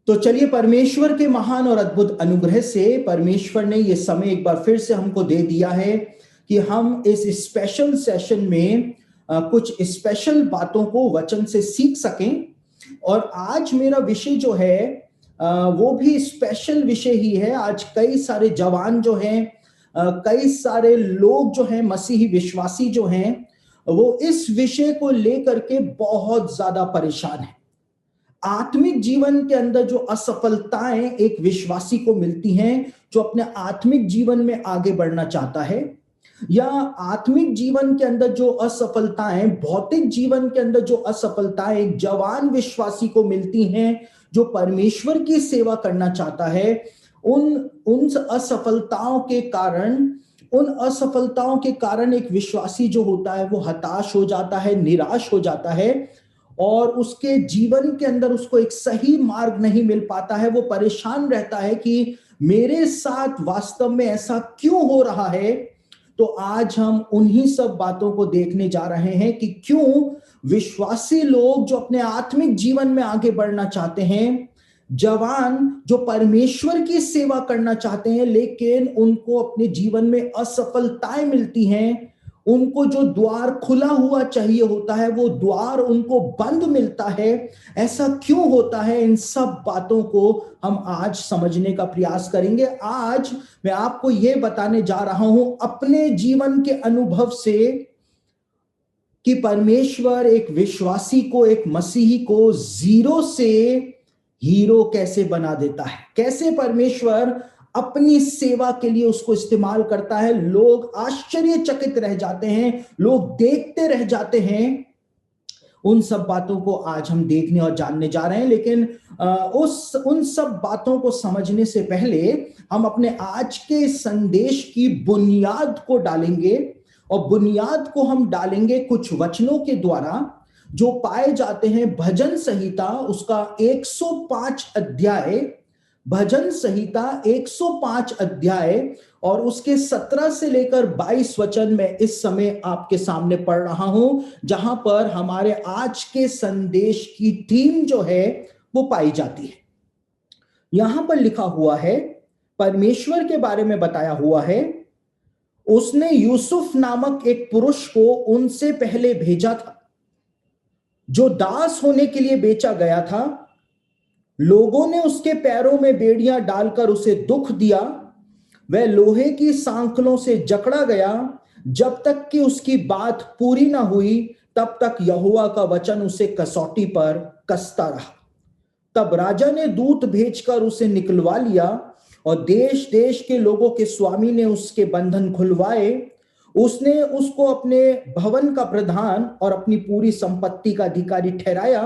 तो चलिए, परमेश्वर के महान और अद्भुत अनुग्रह से परमेश्वर ने ये समय एक बार फिर से हमको दे दिया है कि हम इस स्पेशल सेशन में कुछ स्पेशल बातों को वचन से सीख सकें। और आज मेरा विषय जो है वो भी स्पेशल विषय ही है। आज कई सारे जवान जो हैं, कई सारे लोग जो हैं, मसीही विश्वासी जो हैं, वो इस विषय को लेकर के बहुत ज्यादा परेशान हैं। आत्मिक जीवन के अंदर जो असफलताएं एक विश्वासी को मिलती हैं, जो अपने आत्मिक जीवन में आगे बढ़ना चाहता है, या आत्मिक जीवन के अंदर जो असफलताएं, भौतिक जीवन के अंदर जो असफलताएं एक जवान विश्वासी को मिलती हैं, जो परमेश्वर की सेवा करना चाहता है, उन उन असफलताओं के कारण एक विश्वासी जो होता है वो हताश हो जाता है, निराश हो जाता है, और उसके जीवन के अंदर उसको एक सही मार्ग नहीं मिल पाता है। वो परेशान रहता है कि मेरे साथ वास्तव में ऐसा क्यों हो रहा है। तो आज हम उन्हीं सब बातों को देखने जा रहे हैं कि क्यों विश्वासी लोग जो अपने आत्मिक जीवन में आगे बढ़ना चाहते हैं, जवान जो परमेश्वर की सेवा करना चाहते हैं, लेकिन उनको अपने जीवन में असफलताएं मिलती हैं, उनको जो द्वार खुला हुआ चाहिए होता है वो द्वार उनको बंद मिलता है, ऐसा क्यों होता है। इन सब बातों को हम आज समझने का प्रयास करेंगे। आज मैं आपको ये बताने जा रहा हूं अपने जीवन के अनुभव से कि परमेश्वर एक विश्वासी को, एक मसीही को जीरो से हीरो कैसे बना देता है, कैसे परमेश्वर अपनी सेवा के लिए उसको इस्तेमाल करता है। लोग आश्चर्यचकित रह जाते हैं, लोग देखते रह जाते हैं। उन सब बातों को आज हम देखने और जानने जा रहे हैं। लेकिन उन सब बातों को समझने से पहले हम अपने आज के संदेश की बुनियाद को डालेंगे, और बुनियाद को हम डालेंगे कुछ वचनों के द्वारा जो पाए जाते हैं भजन संहिता, उसका 105 अध्याय, भजन संहिता 105 अध्याय और उसके 17 से लेकर 22 वचन में इस समय आपके सामने पढ़ रहा हूं, जहां पर हमारे आज के संदेश की थीम जो है वो पाई जाती है। यहां पर लिखा हुआ है, परमेश्वर के बारे में बताया हुआ है, उसने यूसुफ नामक एक पुरुष को उनसे पहले भेजा था, जो दास होने के लिए बेचा गया था। लोगों ने उसके पैरों में बेड़ियां डालकर उसे दुख दिया। वह लोहे की सांकलों से जकड़ा गया। जब तक कि उसकी बात पूरी ना हुई, तब तक यहोवा का वचन उसे कसौटी पर कसता रहा। तब राजा ने दूत भेजकर उसे निकलवा लिया, और देश देश के लोगों के स्वामी ने उसके बंधन खुलवाए। उसने उसको अपने भवन का प्रधान और अपनी पूरी संपत्ति का अधिकारी ठहराया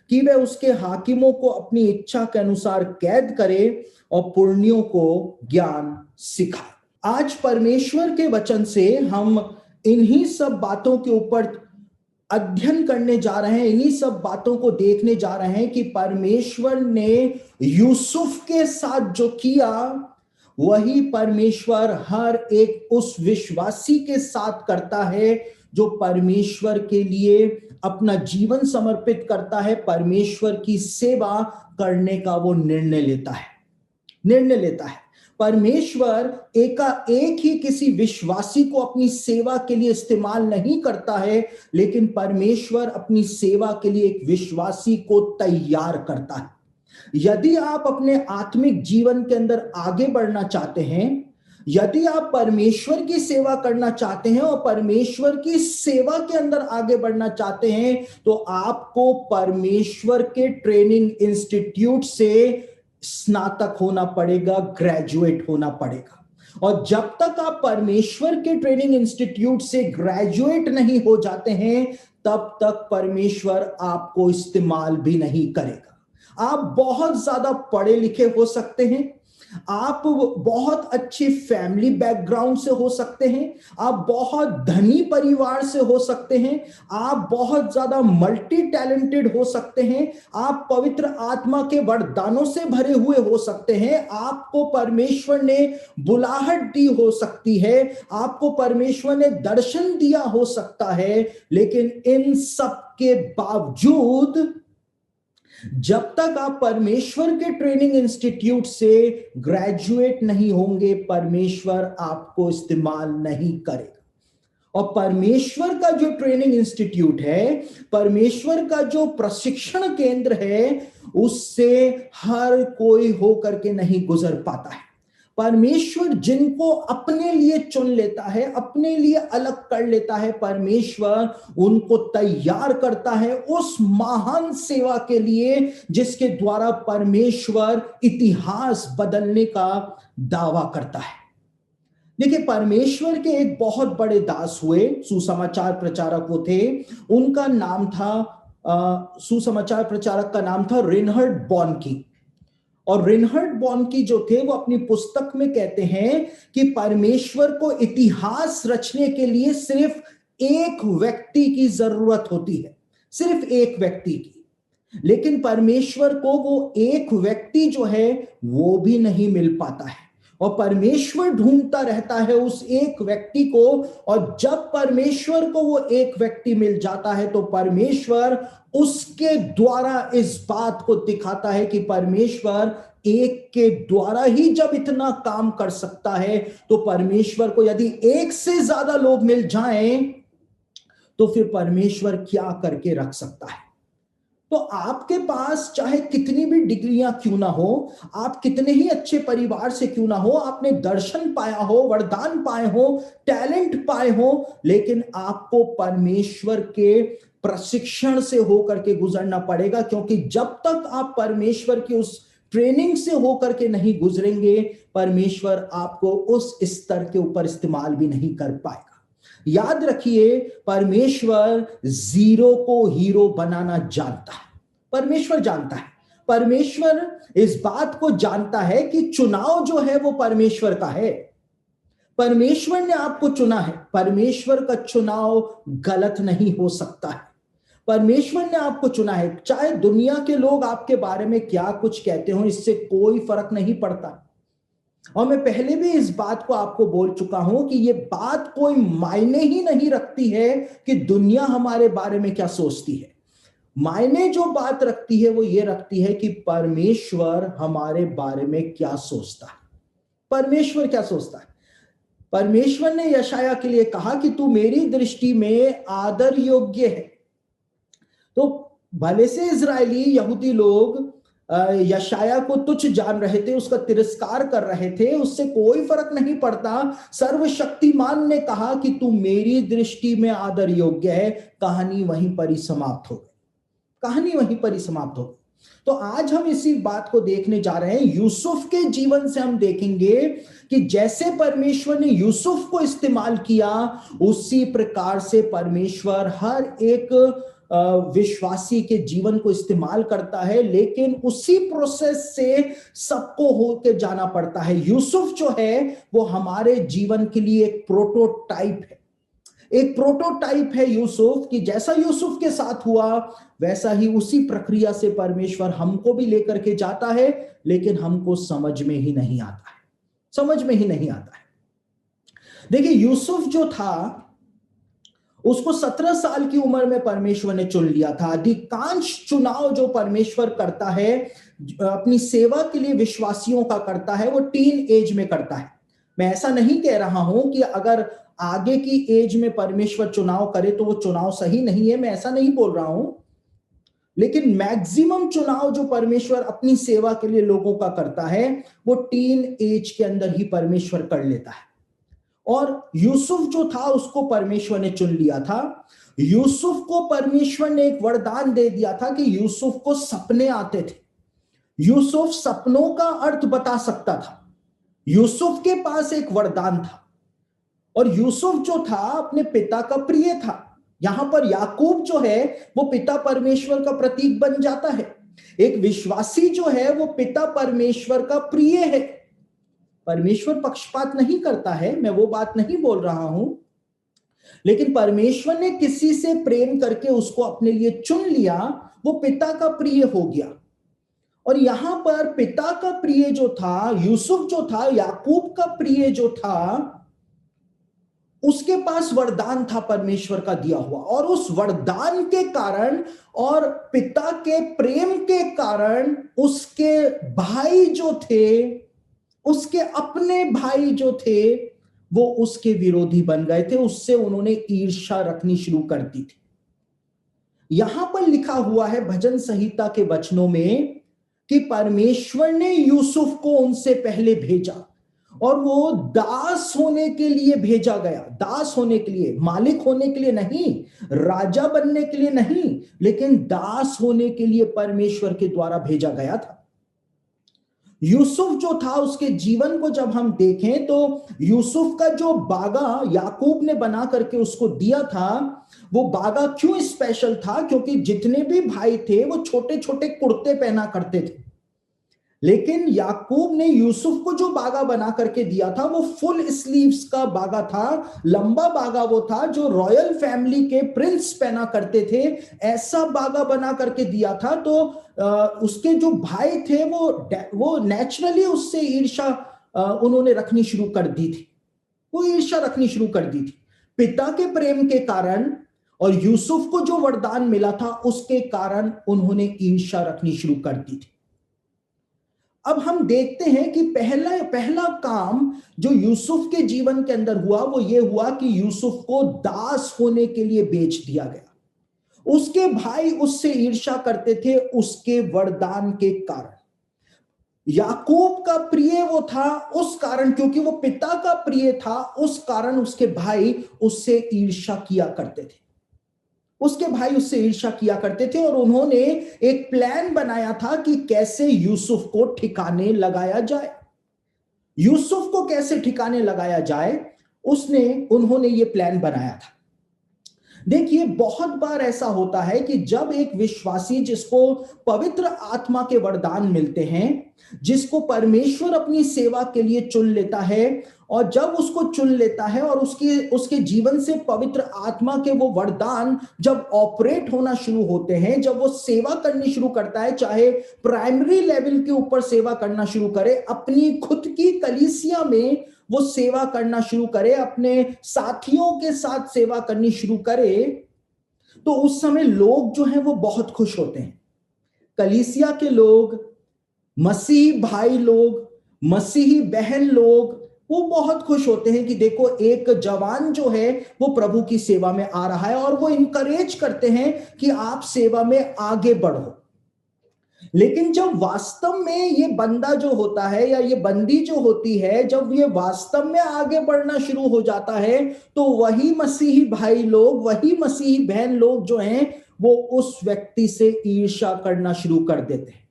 कि वह उसके हाकिमों को अपनी इच्छा के अनुसार कैद करे और पुरनियों को ज्ञान सिखाए। आज परमेश्वर के वचन से हम इन्हीं सब बातों के ऊपर अध्ययन करने जा रहे हैं, इन्हीं सब बातों को देखने जा रहे हैं कि परमेश्वर ने यूसुफ के साथ जो किया, वही परमेश्वर हर एक उस विश्वासी के साथ करता है जो परमेश्वर के लिए अपना जीवन समर्पित करता है, परमेश्वर की सेवा करने का वो निर्णय लेता है। परमेश्वर एकाएक ही किसी विश्वासी को अपनी सेवा के लिए इस्तेमाल नहीं करता है, लेकिन परमेश्वर अपनी सेवा के लिए एक विश्वासी को तैयार करता है। यदि आप अपने आत्मिक जीवन के अंदर आगे बढ़ना चाहते हैं, यदि आप परमेश्वर की सेवा करना चाहते हैं और परमेश्वर की सेवा के अंदर आगे बढ़ना चाहते हैं, तो आपको परमेश्वर के ट्रेनिंग इंस्टीट्यूट से स्नातक होना पड़ेगा, ग्रेजुएट होना पड़ेगा। और जब तक आप परमेश्वर के ट्रेनिंग इंस्टीट्यूट से ग्रेजुएट नहीं हो जाते हैं, तब तक परमेश्वर आपको इस्तेमाल भी नहीं करेगा। आप बहुत ज्यादा पढ़े लिखे हो सकते हैं, आप बहुत अच्छी फैमिली बैकग्राउंड से हो सकते हैं, आप बहुत धनी परिवार से हो सकते हैं, आप बहुत ज्यादा मल्टी टैलेंटेड हो सकते हैं, आप पवित्र आत्मा के वरदानों से भरे हुए हो सकते हैं, आपको परमेश्वर ने बुलाहट दी हो सकती है, आपको परमेश्वर ने दर्शन दिया हो सकता है, लेकिन इन सब के बावजूद जब तक आप परमेश्वर के ट्रेनिंग इंस्टीट्यूट से ग्रेजुएट नहीं होंगे, परमेश्वर आपको इस्तेमाल नहीं करेगा। और परमेश्वर का जो ट्रेनिंग इंस्टीट्यूट है, परमेश्वर का जो प्रशिक्षण केंद्र है, उससे हर कोई होकर के नहीं गुजर पाता है। परमेश्वर जिनको अपने लिए चुन लेता है, अपने लिए अलग कर लेता है, परमेश्वर उनको तैयार करता है उस महान सेवा के लिए जिसके द्वारा परमेश्वर इतिहास बदलने का दावा करता है। देखिए, परमेश्वर के एक बहुत बड़े दास हुए, सुसमाचार प्रचारक वो थे। उनका नाम था सुसमाचार प्रचारक का नाम था रेनहर्ड बॉनकी। और रेनहर्ड बॉनकी जो थे वो अपनी पुस्तक में कहते हैं कि परमेश्वर को इतिहास रचने के लिए सिर्फ एक व्यक्ति की जरूरत होती है, सिर्फ एक व्यक्ति की। लेकिन परमेश्वर को वो एक व्यक्ति जो है वो भी नहीं मिल पाता है, और परमेश्वर ढूंढता रहता है उस एक व्यक्ति को। और जब परमेश्वर को वो एक व्यक्ति मिल जाता है तो परमेश्वर उसके द्वारा इस बात को दिखाता है कि परमेश्वर एक के द्वारा ही जब इतना काम कर सकता है, तो परमेश्वर को यदि एक से ज्यादा लोग मिल जाएं तो फिर परमेश्वर क्या करके रख सकता है। तो आपके पास चाहे कितनी भी डिग्रियां क्यों ना हो, आप कितने ही अच्छे परिवार से क्यों ना हो, आपने दर्शन पाया हो, वरदान पाए हो, टैलेंट पाए हो, लेकिन आपको परमेश्वर के प्रशिक्षण से होकर के गुजरना पड़ेगा। क्योंकि जब तक आप परमेश्वर की उस ट्रेनिंग से होकर के नहीं गुजरेंगे, परमेश्वर आपको उस स्तर के ऊपर इस्तेमाल भी नहीं कर पाएगा। याद रखिए, परमेश्वर जीरो को हीरो बनाना जानता है। परमेश्वर जानता है, परमेश्वर इस बात को जानता है कि चुनाव जो है वो परमेश्वर का है। परमेश्वर ने आपको चुना है, परमेश्वर का चुनाव गलत नहीं हो सकता है। परमेश्वर ने आपको चुना है, चाहे दुनिया के लोग आपके बारे में क्या कुछ कहते हो, इससे कोई फर्क नहीं पड़ता। और मैं पहले भी इस बात को आपको बोल चुका हूं कि ये बात कोई मायने ही नहीं रखती है कि दुनिया हमारे बारे में क्या सोचती है। मायने जो बात रखती है वो ये रखती है कि परमेश्वर हमारे बारे में क्या सोचता है। परमेश्वर क्या सोचता है? परमेश्वर ने यशाया के लिए कहा कि तू मेरी दृष्टि में आदर योग्य है। तो भले से इजरायली यहूदी लोग यशाया को तुच्छ जान रहे थे, उसका तिरस्कार कर रहे थे, उससे कोई फर्क नहीं पड़ता। सर्वशक्तिमान ने कहा कि तू मेरी दृष्टि में आदर योग्य है। कहानी वहीं पर ही समाप्त हो गई, कहानी वहीं पर ही समाप्त हो गई। तो आज हम इसी बात को देखने जा रहे हैं। यूसुफ के जीवन से हम देखेंगे कि जैसे परमेश्वर ने यूसुफ को इस्तेमाल किया, उसी प्रकार से परमेश्वर हर एक विश्वासी के जीवन को इस्तेमाल करता है। लेकिन उसी प्रोसेस से सबको होके जाना पड़ता है। यूसुफ जो है वो हमारे जीवन के लिए एक प्रोटोटाइप है, एक प्रोटोटाइप है यूसुफ, कि जैसा यूसुफ के साथ हुआ वैसा ही उसी प्रक्रिया से परमेश्वर हमको भी लेकर के जाता है। लेकिन हमको समझ में ही नहीं आता है, समझ में ही नहीं आता है। देखिए, यूसुफ जो था उसको 17 साल की उम्र में परमेश्वर ने चुन लिया था। अधिकांश चुनाव जो परमेश्वर करता है अपनी सेवा के लिए विश्वासियों का करता है, वो टीन एज में करता है। मैं ऐसा नहीं कह रहा हूं कि अगर आगे की एज में परमेश्वर चुनाव करे तो वो चुनाव सही नहीं है, मैं ऐसा नहीं बोल रहा हूं। लेकिन मैक्सिमम चुनाव जो परमेश्वर अपनी सेवा के लिए लोगों का करता है वो टीन एज के अंदर ही परमेश्वर कर लेता है। और यूसुफ जो था उसको परमेश्वर ने चुन लिया था। यूसुफ को परमेश्वर ने एक वरदान दे दिया था कि यूसुफ को सपने आते थे। यूसुफ सपनों का अर्थ बता सकता था। यूसुफ के पास एक वरदान था। और यूसुफ जो था अपने पिता का प्रिय था। यहां पर याकूब जो है वो पिता परमेश्वर का प्रतीक बन जाता है। एक विश्वासी जो है वो पिता परमेश्वर का प्रिय है। परमेश्वर पक्षपात नहीं करता है, मैं वो बात नहीं बोल रहा हूं। लेकिन परमेश्वर ने किसी से प्रेम करके उसको अपने लिए चुन लिया, वो पिता का प्रिय हो गया। और यहां पर पिता का प्रिय जो था, यूसुफ जो था, याकूब का प्रिय जो था, उसके पास वरदान था परमेश्वर का दिया हुआ, और उस वरदान के कारण और पिता के प्रेम के कारण उसके भाई जो थे, उसके अपने भाई जो थे, वो उसके विरोधी बन गए थे। उससे उन्होंने ईर्ष्या रखनी शुरू कर दी थी। यहां पर लिखा हुआ है भजन संहिता के वचनों में कि परमेश्वर ने यूसुफ को उनसे पहले भेजा, और वो दास होने के लिए भेजा गया। दास होने के लिए, मालिक होने के लिए नहीं, राजा बनने के लिए नहीं, लेकिन दास होने के लिए परमेश्वर के द्वारा भेजा गया था। यूसुफ जो था, उसके जीवन को जब हम देखें तो यूसुफ का जो बागा याकूब ने बना करके उसको दिया था, वो बागा क्यों स्पेशल था? क्योंकि जितने भी भाई थे वो छोटे छोटे कुर्ते पहना करते थे, लेकिन याकूब ने यूसुफ को जो बागा बना करके दिया था वो फुल स्लीव्स का बागा था, लंबा बागा वो था जो रॉयल फैमिली के प्रिंस पहना करते थे। ऐसा बागा बना करके दिया था, तो उसके जो भाई थे वो नेचुरली उससे ईर्ष्या उन्होंने रखनी शुरू कर दी थी। वो ईर्ष्या रखनी शुरू कर दी थी पिता के प्रेम के कारण, और यूसुफ को जो वरदान मिला था उसके कारण उन्होंने ईर्ष्या रखनी शुरू कर दी थी। अब हम देखते हैं कि पहला पहला काम जो यूसुफ के जीवन के अंदर हुआ वो ये हुआ कि यूसुफ को दास होने के लिए बेच दिया गया। उसके भाई उससे ईर्ष्या करते थे उसके वरदान के कारण। याकूब का प्रिय वो था उस कारण, क्योंकि वो पिता का प्रिय था, उस कारण उसके भाई उससे ईर्ष्या किया करते थे। उसके भाई उससे ईर्ष्या किया करते थे, और उन्होंने एक प्लान बनाया था कि कैसे यूसुफ को ठिकाने लगाया जाए। यूसुफ को कैसे ठिकाने लगाया जाए, उन्होंने ये प्लान बनाया था। देखिए, बहुत बार ऐसा होता है कि जब एक विश्वासी जिसको पवित्र आत्मा के वरदान मिलते हैं, जिसको परमेश्वर अपनी सेवा के लिए चुन लेता है, और जब उसको चुन लेता है और उसके जीवन से पवित्र आत्मा के वो वरदान जब ऑपरेट होना शुरू होते हैं, जब वो सेवा करनी शुरू करता है, चाहे प्राइमरी लेवल के ऊपर सेवा करना शुरू करे, अपनी खुद की कलीसिया में वो सेवा करना शुरू करे, अपने साथियों के साथ सेवा करनी शुरू करे, तो उस समय लोग जो हैं वो बहुत खुश होते हैं। कलीसिया के लोग, मसीही भाई लोग, मसीही बहन लोग, वो बहुत खुश होते हैं कि देखो एक जवान जो है वो प्रभु की सेवा में आ रहा है, और वो इनकरेज करते हैं कि आप सेवा में आगे बढ़ो। लेकिन जब वास्तव में ये बंदा जो होता है या ये बंदी जो होती है, जब ये वास्तव में आगे बढ़ना शुरू हो जाता है, तो वही मसीही भाई लोग, वही मसीही बहन लोग जो हैं वो उस व्यक्ति से ईर्ष्या करना शुरू कर देते हैं।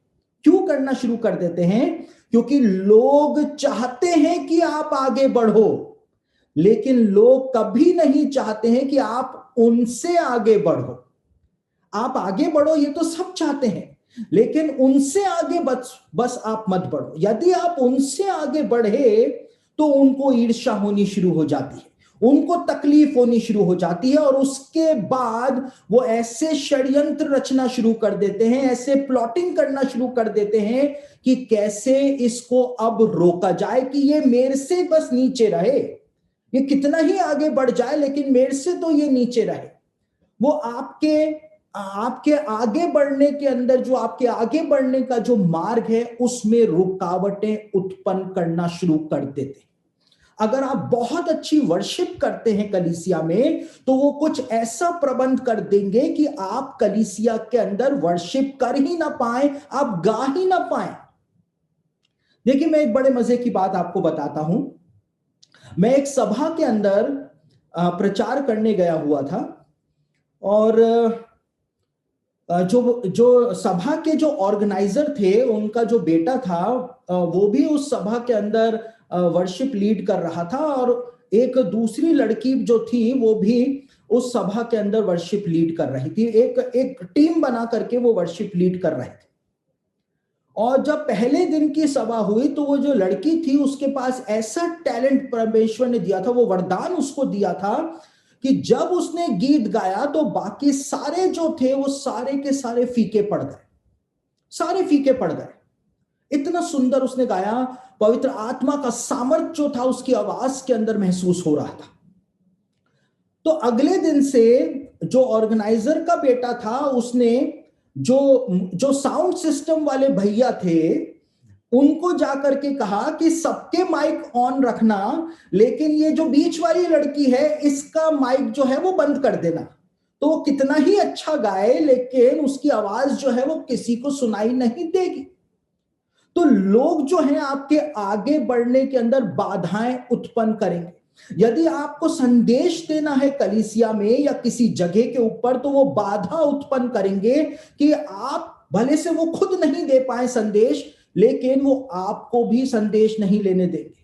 क्यों करना शुरू कर देते हैं? क्योंकि लोग चाहते हैं कि आप आगे बढ़ो, लेकिन लोग कभी नहीं चाहते हैं कि आप उनसे आगे बढ़ो। आप आगे बढ़ो ये तो सब चाहते हैं, लेकिन उनसे आगे बस आप मत बढ़ो। यदि आप उनसे आगे बढ़े तो उनको ईर्ष्या होनी शुरू हो जाती है, उनको तकलीफ होनी शुरू हो जाती है, और उसके बाद वो ऐसे षड्यंत्र रचना शुरू कर देते हैं, ऐसे प्लॉटिंग करना शुरू कर देते हैं कि कैसे इसको अब रोका जाए कि ये मेरे से बस नीचे रहे, ये कितना ही आगे बढ़ जाए लेकिन मेरे से तो ये नीचे रहे। वो आपके आगे बढ़ने के अंदर, जो आपके आगे बढ़ने का जो मार्ग है उसमें रुकावटें उत्पन्न करना शुरू कर देते। अगर आप बहुत अच्छी वर्शिप करते हैं कलीसिया में, तो वो कुछ ऐसा प्रबंध कर देंगे कि आप कलीसिया के अंदर वर्शिप कर ही ना पाए, आप गा ही ना पाए। देखिए, मैं एक बड़े मजे की बात आपको बताता हूं। मैं एक सभा के अंदर प्रचार करने गया हुआ था, और जो सभा के जो ऑर्गेनाइजर थे उनका जो बेटा था, वो भी उस सभा के अंदर वर्शिप लीड कर रहा था, और एक दूसरी लड़की जो थी वो भी उस सभा के अंदर वर्शिप लीड कर रही थी। एक टीम बना करके वो वर्शिप लीड कर रहे थे। और जब पहले दिन की सभा हुई तो वो जो लड़की थी उसके पास ऐसा टैलेंट परमेश्वर ने दिया था, वो वरदान उसको दिया था कि जब उसने गीत गाया तो बाकी सारे जो थे वो सारे के सारे फीके पड़ गए, सारे फीके पड़ गए। इतना सुंदर उसने गाया, पवित्र आत्मा का सामर्थ्य जो था उसकी आवाज के अंदर महसूस हो रहा था। तो अगले दिन से जो ऑर्गेनाइजर का बेटा था उसने जो जो साउंड सिस्टम वाले भैया थे उनको जाकर के कहा कि सबके माइक ऑन रखना, लेकिन ये जो बीच वाली लड़की है इसका माइक जो है वो बंद कर देना। तो वो कितना ही अच्छा गाए लेकिन उसकी आवाज जो है वो किसी को सुनाई नहीं देगी। तो लोग जो हैं आपके आगे बढ़ने के अंदर बाधाएं उत्पन्न करेंगे। यदि आपको संदेश देना है कलीसिया में या किसी जगह के ऊपर, तो वो बाधा उत्पन्न करेंगे कि आप भले से वो खुद नहीं दे पाए संदेश, लेकिन वो आपको भी संदेश नहीं लेने देंगे।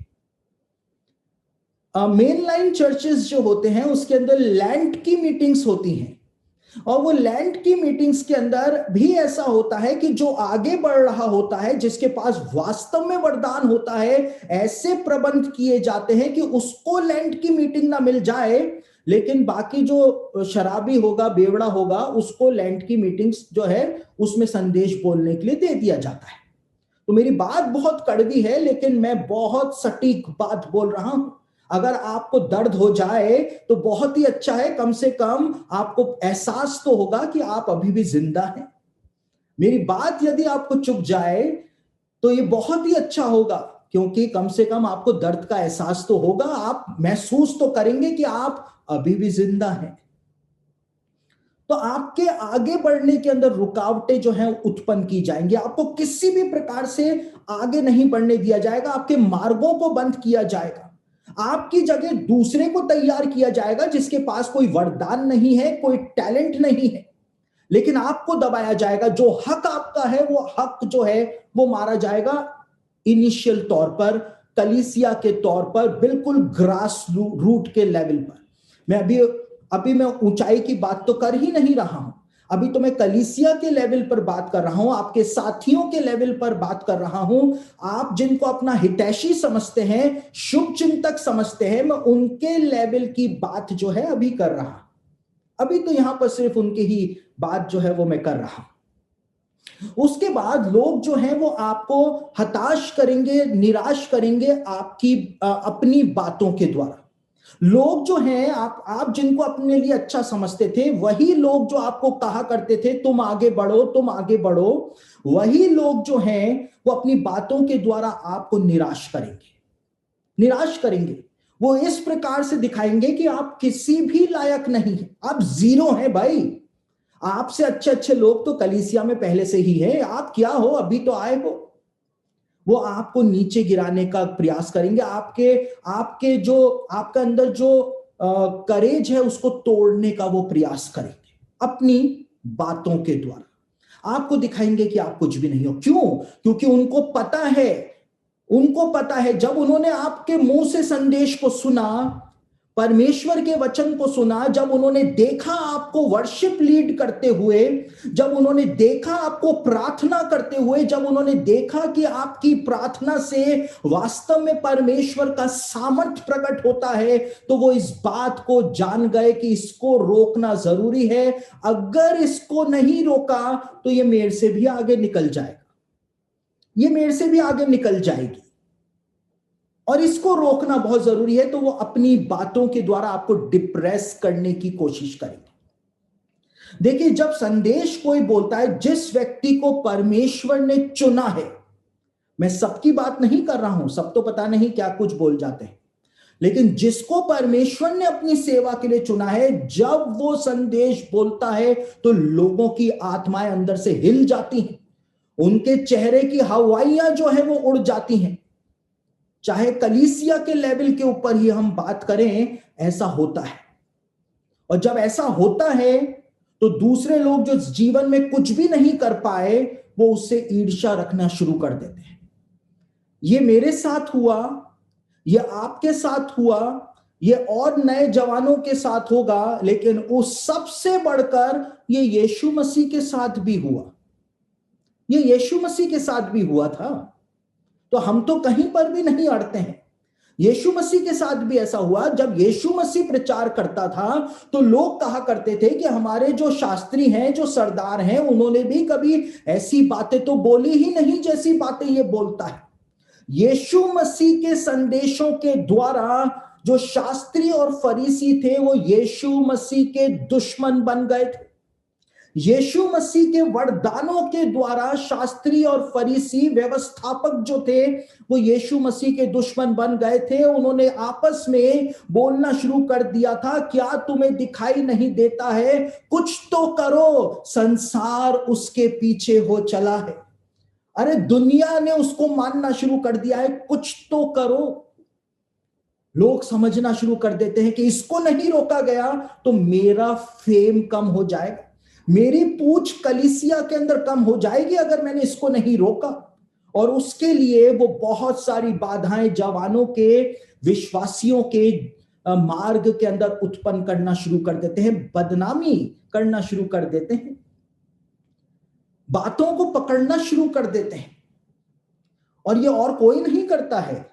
मेन लाइन चर्चेस जो होते हैं उसके अंदर लैंड की मीटिंग्स होती हैं, और वो लैंड की मीटिंग्स के अंदर भी ऐसा होता है कि जो आगे बढ़ रहा होता है, जिसके पास वास्तव में वरदान होता है, ऐसे प्रबंध किए जाते हैं कि उसको लैंड की मीटिंग ना मिल जाए, लेकिन बाकी जो शराबी होगा, बेवड़ा होगा, उसको लैंड की मीटिंग्स जो है उसमें संदेश बोलने के लिए दे दिया जाता है। तो मेरी बात बहुत कड़वी है लेकिन मैं बहुत सटीक बात बोल रहा हूं। अगर आपको दर्द हो जाए तो बहुत ही अच्छा है, कम से कम आपको एहसास तो होगा कि आप अभी भी जिंदा हैं। मेरी बात यदि आपको चुभ जाए तो ये बहुत ही अच्छा होगा, क्योंकि कम से कम आपको दर्द का एहसास तो होगा, आप महसूस तो करेंगे कि आप अभी भी जिंदा हैं। तो आपके आगे बढ़ने के अंदर रुकावटें जो हैं उत्पन्न की जाएंगी, आपको किसी भी प्रकार से आगे नहीं बढ़ने दिया जाएगा, आपके मार्गों को बंद किया जाएगा, आपकी जगह दूसरे को तैयार किया जाएगा जिसके पास कोई वरदान नहीं है, कोई टैलेंट नहीं है, लेकिन आपको दबाया जाएगा। जो हक आपका है वो हक जो है वो मारा जाएगा इनिशियल तौर पर, कलीसिया के तौर पर, बिल्कुल ग्रास रूट के लेवल पर। मैं अभी मैं ऊंचाई की बात तो कर ही नहीं रहा हूं, अभी तो मैं कलीसिया के लेवल पर बात कर रहा हूं, आपके साथियों के लेवल पर बात कर रहा हूं। आप जिनको अपना हितैषी समझते हैं, शुभ चिंतक समझते हैं, मैं उनके लेवल की बात जो है अभी कर रहा हूं। अभी तो यहां पर सिर्फ उनकी ही बात जो है वो मैं कर रहा हूं। उसके बाद लोग जो हैं वो आपको हताश करेंगे, निराश करेंगे आपकी अपनी बातों के द्वारा। लोग जो हैं आप जिनको अपने लिए अच्छा समझते थे, वही लोग जो आपको कहा करते थे तुम आगे बढ़ो, तुम आगे बढ़ो, वही लोग जो हैं वो अपनी बातों के द्वारा आपको निराश करेंगे, निराश करेंगे। वो इस प्रकार से दिखाएंगे कि आप किसी भी लायक नहीं है, आप जीरो हैं भाई। आपसे अच्छे अच्छे लोग तो कलीसिया में पहले से ही हैं, आप क्या हो, अभी तो आए हो। वो आपको नीचे गिराने का प्रयास करेंगे, आपके आपके जो आपका अंदर जो करेज है उसको तोड़ने का वो प्रयास करेंगे अपनी बातों के द्वारा। आपको दिखाएंगे कि आप कुछ भी नहीं हो। क्यों? क्योंकि उनको पता है, उनको पता है जब उन्होंने आपके मुंह से संदेश को सुना, परमेश्वर के वचन को सुना, जब उन्होंने देखा आपको वर्शिप लीड करते हुए, जब उन्होंने देखा आपको प्रार्थना करते हुए, जब उन्होंने देखा कि आपकी प्रार्थना से वास्तव में परमेश्वर का सामर्थ्य प्रकट होता है, तो वो इस बात को जान गए कि इसको रोकना जरूरी है। अगर इसको नहीं रोका तो ये मेरे से भी आगे निकल जाएगा, ये मेरे से भी आगे निकल जाएगी, और इसको रोकना बहुत जरूरी है। तो वो अपनी बातों के द्वारा आपको डिप्रेस करने की कोशिश करेंगे। देखिए, जब संदेश कोई बोलता है, जिस व्यक्ति को परमेश्वर ने चुना है, मैं सबकी बात नहीं कर रहा हूं, सब तो पता नहीं क्या कुछ बोल जाते हैं, लेकिन जिसको परमेश्वर ने अपनी सेवा के लिए चुना है, जब वो संदेश बोलता है तो लोगों की आत्माएं अंदर से हिल जाती हैं, उनके चेहरे की हवाइयां जो है वो उड़ जाती हैं। चाहे कलीसिया के लेवल के ऊपर ही हम बात करें, ऐसा होता है। और जब ऐसा होता है तो दूसरे लोग जो जीवन में कुछ भी नहीं कर पाए, वो उससे ईर्ष्या रखना शुरू कर देते हैं। ये मेरे साथ हुआ, ये आपके साथ हुआ, ये और नए जवानों के साथ होगा, लेकिन उस सबसे बढ़कर ये यीशु मसीह के साथ भी हुआ, ये यीशु मसीह के साथ भी हुआ था। तो हम तो कहीं पर भी नहीं अड़ते हैं। यीशु मसीह के साथ भी ऐसा हुआ, जब यीशु मसीह प्रचार करता था तो लोग कहा करते थे कि हमारे जो शास्त्री हैं, जो सरदार हैं, उन्होंने भी कभी ऐसी बातें तो बोली ही नहीं जैसी बातें ये बोलता है। यीशु मसीह के संदेशों के द्वारा जो शास्त्री और फरीसी थे वो यीशु मसीह के दुश्मन बन गए थे। यीशु मसीह के वरदानों के द्वारा शास्त्री और फरीसी व्यवस्थापक जो थे वो यीशु मसीह के दुश्मन बन गए थे। उन्होंने आपस में बोलना शुरू कर दिया था, क्या तुम्हें दिखाई नहीं देता है, कुछ तो करो, संसार उसके पीछे हो चला है। अरे दुनिया ने उसको मानना शुरू कर दिया है, कुछ तो करो। लोग समझना शुरू कर देते हैं कि इसको नहीं रोका गया तो मेरा फेम कम हो जाएगा, मेरी पूछ कलीसिया के अंदर कम हो जाएगी अगर मैंने इसको नहीं रोका। और उसके लिए वो बहुत सारी बाधाएं जवानों के, विश्वासियों के मार्ग के अंदर उत्पन्न करना शुरू कर देते हैं, बदनामी करना शुरू कर देते हैं, बातों को पकड़ना शुरू कर देते हैं। और ये और कोई नहीं करता है,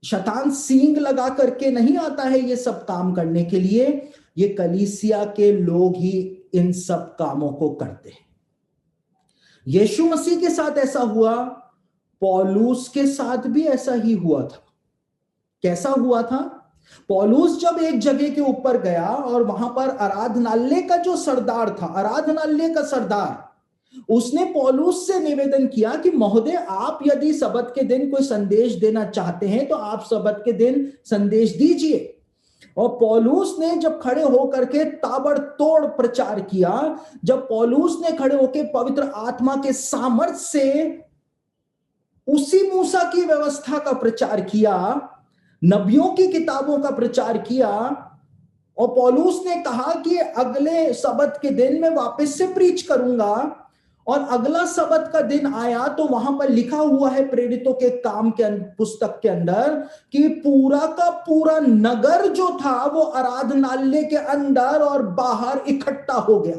शैतान सींग लगा करके नहीं आता है ये सब काम करने के लिए, ये कलीसिया के लोग ही इन सब कामों को करते हैं। यीशु मसीह के साथ ऐसा हुआ, पौलुस के साथ भी ऐसा ही हुआ था। कैसा हुआ था? पौलुस जब एक जगह के ऊपर गया और वहां पर आराधनालय का जो सरदार था, आराधनालय का सरदार, उसने पौलुस से निवेदन किया कि महोदय, आप यदि सबत के दिन कोई संदेश देना चाहते हैं तो आप सबत के दिन संदेश दीजिए। और पौलुस ने जब खड़े होकर के ताबड़तोड़ प्रचार किया, जब पौलुस ने खड़े होकर पवित्र आत्मा के सामर्थ्य से उसी मूसा की व्यवस्था का प्रचार किया, नबियों की किताबों का प्रचार किया, और पौलुस ने कहा कि अगले सबत के दिन मैं वापस से प्रीच करूंगा, और अगला सबत का दिन आया तो वहां पर लिखा हुआ है प्रेरितों के काम के पुस्तक के अंदर कि पूरा का पूरा नगर जो था वो आराधनालय के अंदर और बाहर इकट्ठा हो गया।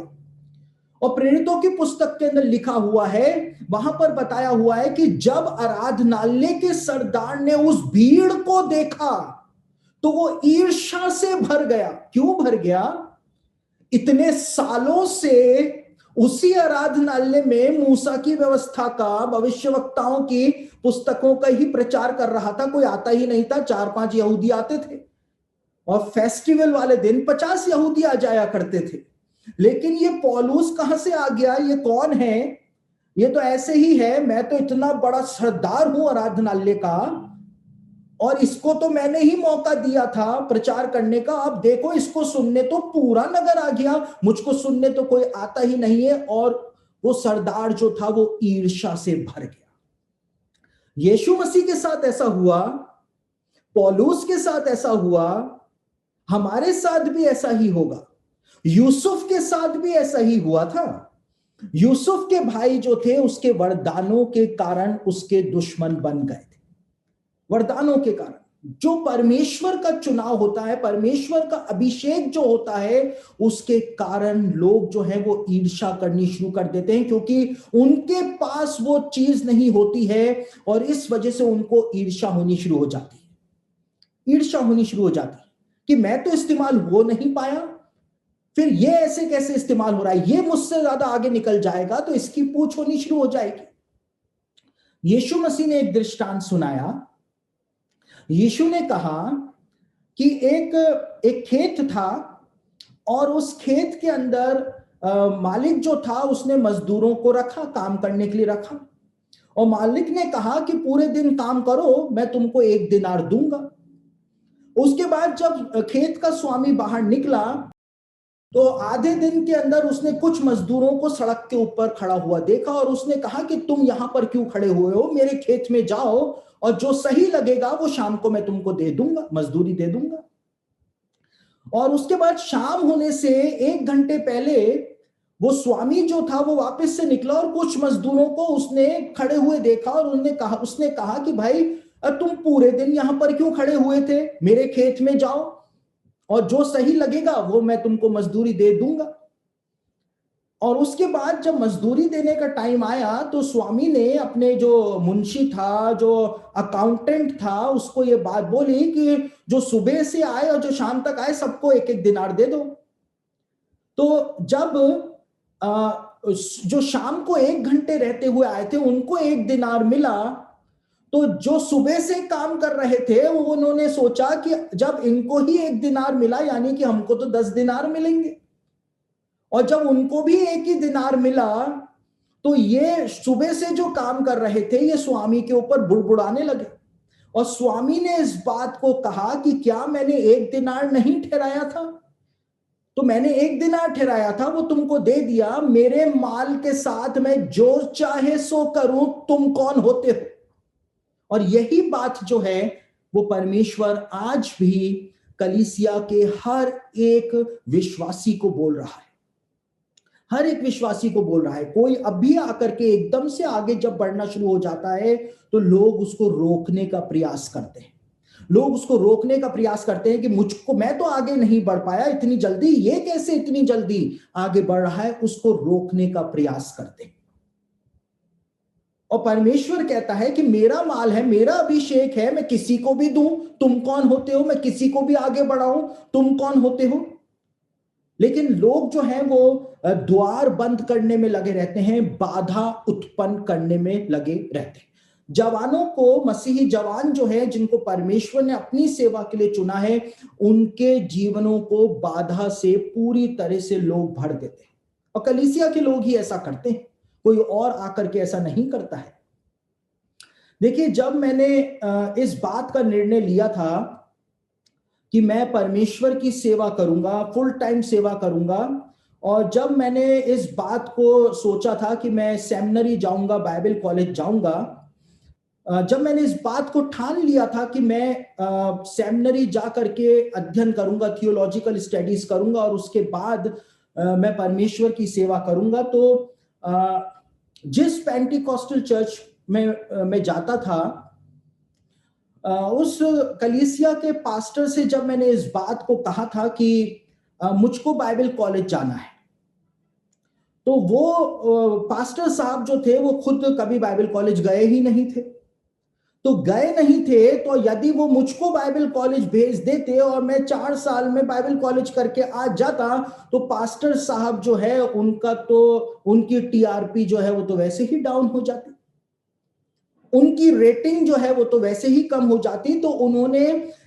और प्रेरितों की पुस्तक के अंदर लिखा हुआ है, वहां पर बताया हुआ है कि जब आराधनालय के सरदार ने उस भीड़ को देखा तो वो ईर्ष्या से भर गया। क्यों भर गया? इतने सालों से उसी आराधनालय में मूसा की व्यवस्था का, भविष्यवक्ताओं की पुस्तकों का ही प्रचार कर रहा था, कोई आता ही नहीं था। 4-5 यहूदी आते थे और फेस्टिवल वाले दिन 50 यहूदी आ जाया करते थे। लेकिन ये पौलुस कहां से आ गया? ये कौन है? ये तो ऐसे ही है, मैं तो इतना बड़ा सरदार हूं आराधनालय का और इसको तो मैंने ही मौका दिया था प्रचार करने का, अब देखो इसको सुनने तो पूरा नगर आ गया, मुझको सुनने तो कोई आता ही नहीं है। और वो सरदार जो था वो ईर्ष्या से भर गया। यीशु मसीह के साथ ऐसा हुआ, पौलुस के साथ ऐसा हुआ, हमारे साथ भी ऐसा ही होगा। यूसुफ के साथ भी ऐसा ही हुआ था। यूसुफ के भाई जो थे उसके वरदानों के कारण उसके दुश्मन बन गए थे। वरदानों के कारण, जो परमेश्वर का चुनाव होता है, परमेश्वर का अभिषेक जो होता है, उसके कारण लोग जो है वो ईर्ष्या करनी शुरू कर देते हैं, क्योंकि उनके पास वो चीज नहीं होती है और इस वजह से उनको ईर्ष्या होनी शुरू हो जाती है। ईर्ष्या होनी शुरू हो जाती है कि मैं तो इस्तेमाल हो नहीं पाया, फिर ये ऐसे कैसे इस्तेमाल हो रहा है, ये मुझसे ज्यादा आगे निकल जाएगा तो इसकी पूछ होनी शुरू हो जाएगी। यीशु मसीह ने एक दृष्टांत सुनाया। यीशु ने कहा कि एक खेत था और उस खेत के अंदर मालिक जो था उसने मजदूरों को रखा, काम करने के लिए रखा, और मालिक ने कहा कि पूरे दिन काम करो, मैं तुमको 1 दिनार दूंगा। उसके बाद जब खेत का स्वामी बाहर निकला तो आधे दिन के अंदर उसने कुछ मजदूरों को सड़क के ऊपर खड़ा हुआ देखा और उसने कहा कि तुम यहां पर क्यों खड़े हुए हो, मेरे खेत में जाओ और जो सही लगेगा वो शाम को मैं तुमको दे दूंगा, मजदूरी दे दूंगा। और उसके बाद शाम होने से 1 घंटे पहले वो स्वामी जो था वो वापस से निकला और कुछ मजदूरों को उसने खड़े हुए देखा और उसने कहा कि भाई तुम पूरे दिन यहां पर क्यों खड़े हुए थे, मेरे खेत में जाओ और जो सही लगेगा वो मैं तुमको मजदूरी दे दूंगा। और उसके बाद जब मजदूरी देने का टाइम आया तो स्वामी ने अपने जो मुंशी था, जो अकाउंटेंट था, उसको ये बात बोली कि जो सुबह से आए और जो शाम तक आए सबको 1-1 दिनार दे दो। तो जब जो शाम को 1 घंटे रहते हुए आए थे उनको 1 दिनार मिला, तो जो सुबह से काम कर रहे थे वो उन्होंने सोचा कि जब इनको ही 1 दिनार मिला, यानी कि हमको तो 10 दिनार मिलेंगे। और जब उनको भी 1 ही दिनार मिला, तो ये सुबह से जो काम कर रहे थे ये स्वामी के ऊपर बुड़बुड़ाने लगे। और स्वामी ने इस बात को कहा कि क्या मैंने 1 दिनार नहीं ठहराया था? तो मैंने 1 दिनार ठहराया था, वो तुमको दे दिया। मेरे माल के साथ मैं जो चाहे सो करूं, तुम कौन होते हो? और यही बात जो है वो परमेश्वर आज भी कलीसिया के हर एक विश्वासी को बोल रहा है। हर एक विश्वासी को बोल रहा है। कोई अभी आकर के एकदम से आगे जब बढ़ना शुरू हो जाता है तो लोग उसको रोकने का प्रयास करते हैं। लोग उसको रोकने का प्रयास करते हैं कि मुझको, मैं तो आगे नहीं बढ़ पाया इतनी जल्दी, ये कैसे इतनी जल्दी आगे बढ़ रहा है, उसको रोकने का प्रयास करते हैं। और परमेश्वर कहता है कि मेरा माल है, मेरा अभिषेक है, मैं किसी को भी दूं। तुम कौन होते हो? मैं किसी को भी आगे बढ़ाऊं, तुम कौन होते हो? लेकिन लोग जो हैं वो द्वार बंद करने में लगे रहते हैं, बाधा उत्पन्न करने में लगे रहते हैं। जवानों को, मसीही जवान जो है जिनको परमेश्वर ने अपनी सेवा के लिए चुना है, उनके जीवनों को बाधा से पूरी तरह से लोग भर देते हैं। और कलीसिया के लोग ही ऐसा करते हैं, कोई और आकर के ऐसा नहीं करता है। देखिए, जब मैंने इस बात का निर्णय लिया था कि मैं परमेश्वर की सेवा करूंगा, फुल टाइम सेवा करूंगा, और जब मैंने इस बात को सोचा था कि मैं सेमिनरी जाऊंगा, बाइबल कॉलेज जाऊंगा, जब मैंने इस बात को ठान लिया था कि मैं सेमिनरी जा करके अध्ययन करूंगा, थियोलॉजिकल स्टडीज करूंगा और उसके बाद मैं परमेश्वर की सेवा करूंगा, तो जिस पेंटिकॉस्टल चर्च में मैं जाता था, उस कलीसिया के पास्टर से जब मैंने इस बात को कहा था कि मुझको बाइबल कॉलेज जाना है, तो वो पास्टर साहब जो थे वो खुद कभी बाइबल कॉलेज गए ही नहीं थे। तो गए नहीं थे, तो यदि वो मुझको बाइबल कॉलेज भेज देते और मैं 4 साल में बाइबल कॉलेज करके आ जाता, तो पास्टर साहब जो है उनका तो, उनकी टीआरपी जो है वो तो वैसे ही डाउन हो जाती, उनकी रेटिंग जो है वो तो वैसे ही कम हो जाती। तो उन्होंने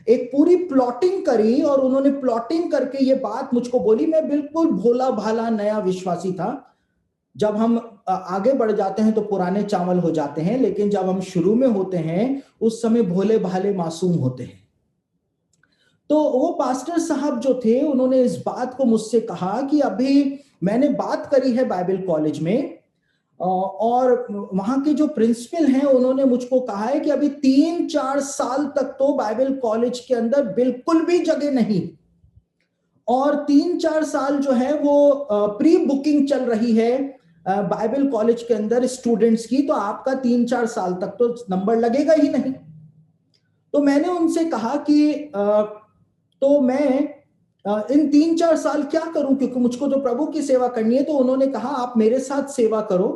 एक पूरी प्लॉटिंग करी और उन्होंने प्लॉटिंग करके ये बात मुझको बोली। मैं बिल्कुल भोला भाला नया विश्वासी था। जब हम आगे बढ़ जाते हैं तो पुराने चावल हो जाते हैं, लेकिन जब हम शुरू में होते हैं उस समय भोले भाले मासूम होते हैं। तो वो पास्टर साहब जो थे उन्होंने इस बात को मुझसे कहा कि अभी मैंने बात करी है बाइबल कॉलेज में, और वहां के जो प्रिंसिपल हैं उन्होंने मुझको कहा है कि अभी 3-4 साल तक तो बाइबल कॉलेज के अंदर बिल्कुल भी जगह नहीं, और 3-4 साल जो है वो प्री बुकिंग चल रही है बाइबल कॉलेज के अंदर स्टूडेंट्स की, तो आपका 3-4 साल तक तो नंबर लगेगा ही नहीं। तो मैंने उनसे कहा कि तो मैं इन 3-4 साल क्या करूं, क्योंकि मुझको तो प्रभु की सेवा करनी है। तो उन्होंने कहा आप मेरे साथ सेवा करो,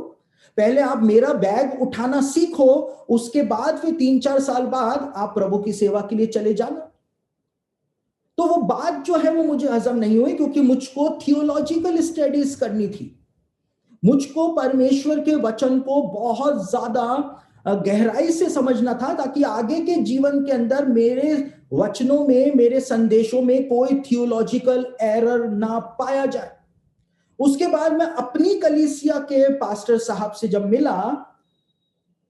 पहले आप मेरा बैग उठाना सीखो, उसके बाद फिर 3-4 साल बाद आप प्रभु की सेवा के लिए चले जाना। तो वो बात जो है वो मुझे हजम नहीं हुई, क्योंकि मुझको थियोलॉजिकल स्टडीज करनी थी। मुझको परमेश्वर के वचन को बहुत ज्यादा गहराई से समझना था, ताकि आगे के जीवन के अंदर मेरे वचनों में, मेरे संदेशों में कोई थियोलॉजिकल एरर ना पाया जाए। उसके बाद मैं अपनी कलीसिया के पास्टर साहब से जब मिला,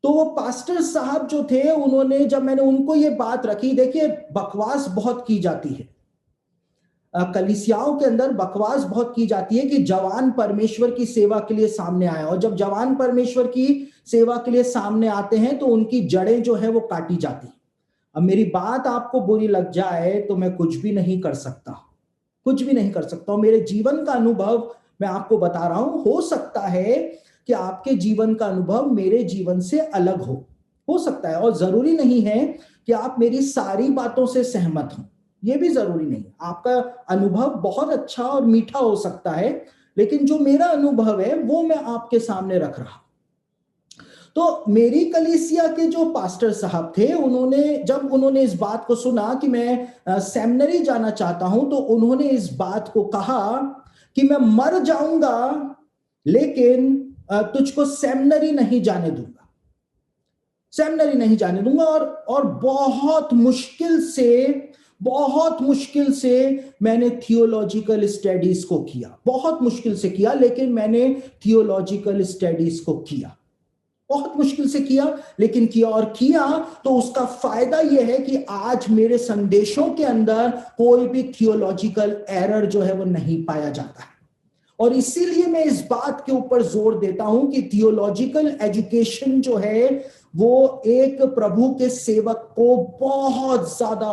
तो वो पास्टर साहब जो थे उन्होंने, जब मैंने उनको ये बात रखी, देखिए बकवास बहुत की जाती है कलीसियाओं के अंदर, बकवास बहुत की जाती है कि जवान परमेश्वर की सेवा के लिए सामने आए, और जब जवान परमेश्वर की सेवा के लिए सामने आते हैं तो उनकी जड़ें जो है वो काटी जाती हैं। अब मेरी बात आपको बुरी लग जाए तो मैं कुछ भी नहीं कर सकता, कुछ भी नहीं कर सकता। मेरे जीवन का अनुभव मैं आपको बता रहा हूं। हो सकता है कि आपके जीवन का अनुभव मेरे जीवन से अलग हो सकता है, और जरूरी नहीं है कि आप मेरी सारी बातों से सहमत हो, ये भी जरूरी नहीं। आपका अनुभव बहुत अच्छा और मीठा हो सकता है, लेकिन जो मेरा अनुभव है वो मैं आपके सामने रख रहा हूं। तो मेरी कलीसिया के जो पास्टर साहब थे, जब उन्होंने इस बात को सुना कि मैं सेमिनरी जाना चाहता हूं, तो उन्होंने इस बात को कहा कि मैं मर जाऊंगा लेकिन तुझको सेमिनरी नहीं जाने दूंगा। सेमिनरी नहीं जाने दूंगा। और बहुत मुश्किल से मैंने थियोलॉजिकल स्टडीज को किया, बहुत मुश्किल से किया, लेकिन मैंने थियोलॉजिकल स्टडीज को किया, बहुत मुश्किल से किया, लेकिन किया। और किया तो उसका फायदा यह है कि आज मेरे संदेशों के अंदर कोई भी थियोलॉजिकल एरर जो है वो नहीं पाया जाता है। और इसीलिए मैं इस बात के ऊपर जोर देता हूं कि थियोलॉजिकल एजुकेशन जो है वो एक प्रभु के सेवक को बहुत ज्यादा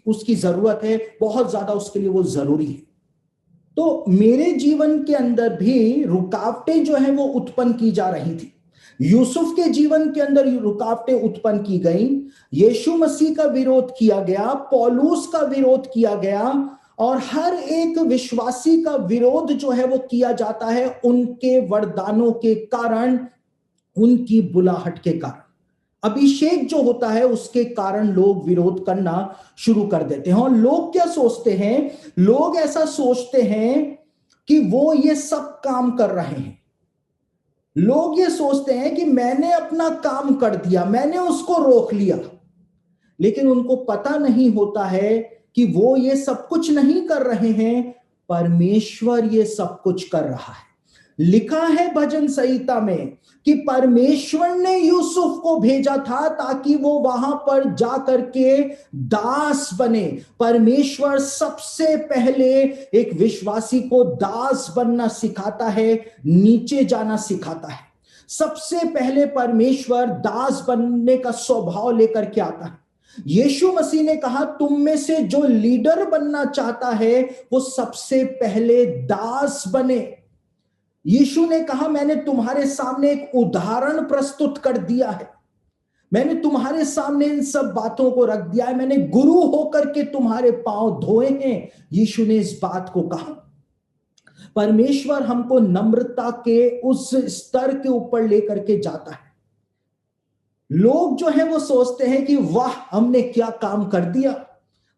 उसकी जरूरत है, बहुत ज्यादा उसके लिए वो जरूरी है। तो मेरे जीवन के अंदर भी रुकावटें जो है वो उत्पन्न की जा रही थी। यूसुफ के जीवन के अंदर रुकावटें उत्पन्न की गई, यीशु मसीह का विरोध किया गया, पौलुस का विरोध किया गया, और हर एक विश्वासी का विरोध जो है वो किया जाता है उनके वरदानों के कारण, उनकी बुलाहट के कारण। अभिषेक जो होता है उसके कारण लोग विरोध करना शुरू कर देते हैं। और लोग क्या सोचते हैं? लोग ऐसा सोचते हैं कि वो ये सब काम कर रहे हैं। लोग ये सोचते हैं कि मैंने अपना काम कर दिया, मैंने उसको रोक लिया, लेकिन उनको पता नहीं होता है कि वो ये सब कुछ नहीं कर रहे हैं, परमेश्वर ये सब कुछ कर रहा है। लिखा है भजन संहिता में कि परमेश्वर ने यूसुफ को भेजा था ताकि वो वहां पर जाकर के दास बने। परमेश्वर सबसे पहले एक विश्वासी को दास बनना सिखाता है, नीचे जाना सिखाता है। सबसे पहले परमेश्वर दास बनने का स्वभाव लेकर के आता है। यीशु मसीह ने कहा तुम में से जो लीडर बनना चाहता है वो सबसे पहले दास बने। यीशु ने कहा मैंने तुम्हारे सामने एक उदाहरण प्रस्तुत कर दिया है, मैंने तुम्हारे सामने इन सब बातों को रख दिया है, मैंने गुरु होकर के तुम्हारे पांव धोए हैं। यीशु ने इस बात को कहा। परमेश्वर हमको नम्रता के उस स्तर के ऊपर लेकर के जाता है। लोग जो है वो सोचते हैं कि वाह हमने क्या काम कर दिया,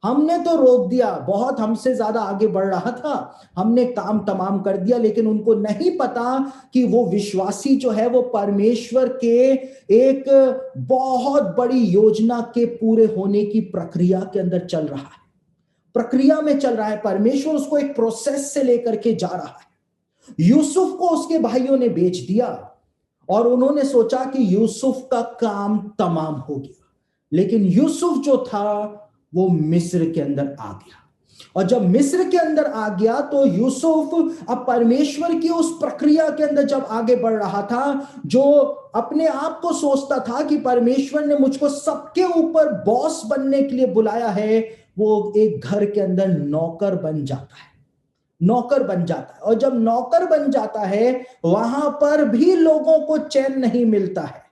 हमने तो रोक दिया, बहुत हमसे ज्यादा आगे बढ़ रहा था, हमने काम तमाम कर दिया। लेकिन उनको नहीं पता कि वो विश्वासी जो है वो परमेश्वर के एक बहुत बड़ी योजना के पूरे होने की प्रक्रिया के अंदर चल रहा है, प्रक्रिया में चल रहा है। परमेश्वर उसको एक प्रोसेस से लेकर के जा रहा है। यूसुफ को उसके भाइयों ने बेच दिया और उन्होंने सोचा कि यूसुफ का काम तमाम हो गया, लेकिन यूसुफ जो था वो मिस्र के अंदर आ गया। और जब मिस्र के अंदर आ गया तो यूसुफ अब परमेश्वर की उस प्रक्रिया के अंदर जब आगे बढ़ रहा था, जो अपने आप को सोचता था कि परमेश्वर ने मुझको सबके ऊपर बॉस बनने के लिए बुलाया है, वो एक घर के अंदर नौकर बन जाता है, नौकर बन जाता है। और जब नौकर बन जाता है वहां पर भी लोगों को चैन नहीं मिलता है।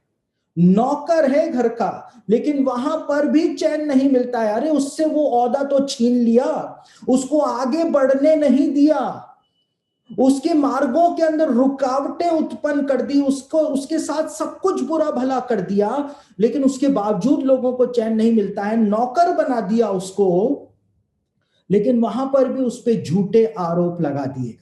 नौकर है घर का, लेकिन वहां पर भी चैन नहीं मिलता है। अरे उससे वो ओहदा तो छीन लिया, उसको आगे बढ़ने नहीं दिया, उसके मार्गों के अंदर रुकावटें उत्पन्न कर दी, उसको उसके साथ सब कुछ बुरा भला कर दिया, लेकिन उसके बावजूद लोगों को चैन नहीं मिलता है। नौकर बना दिया उसको, लेकिन वहां पर भी उस पर झूठे आरोप लगा दिए गए।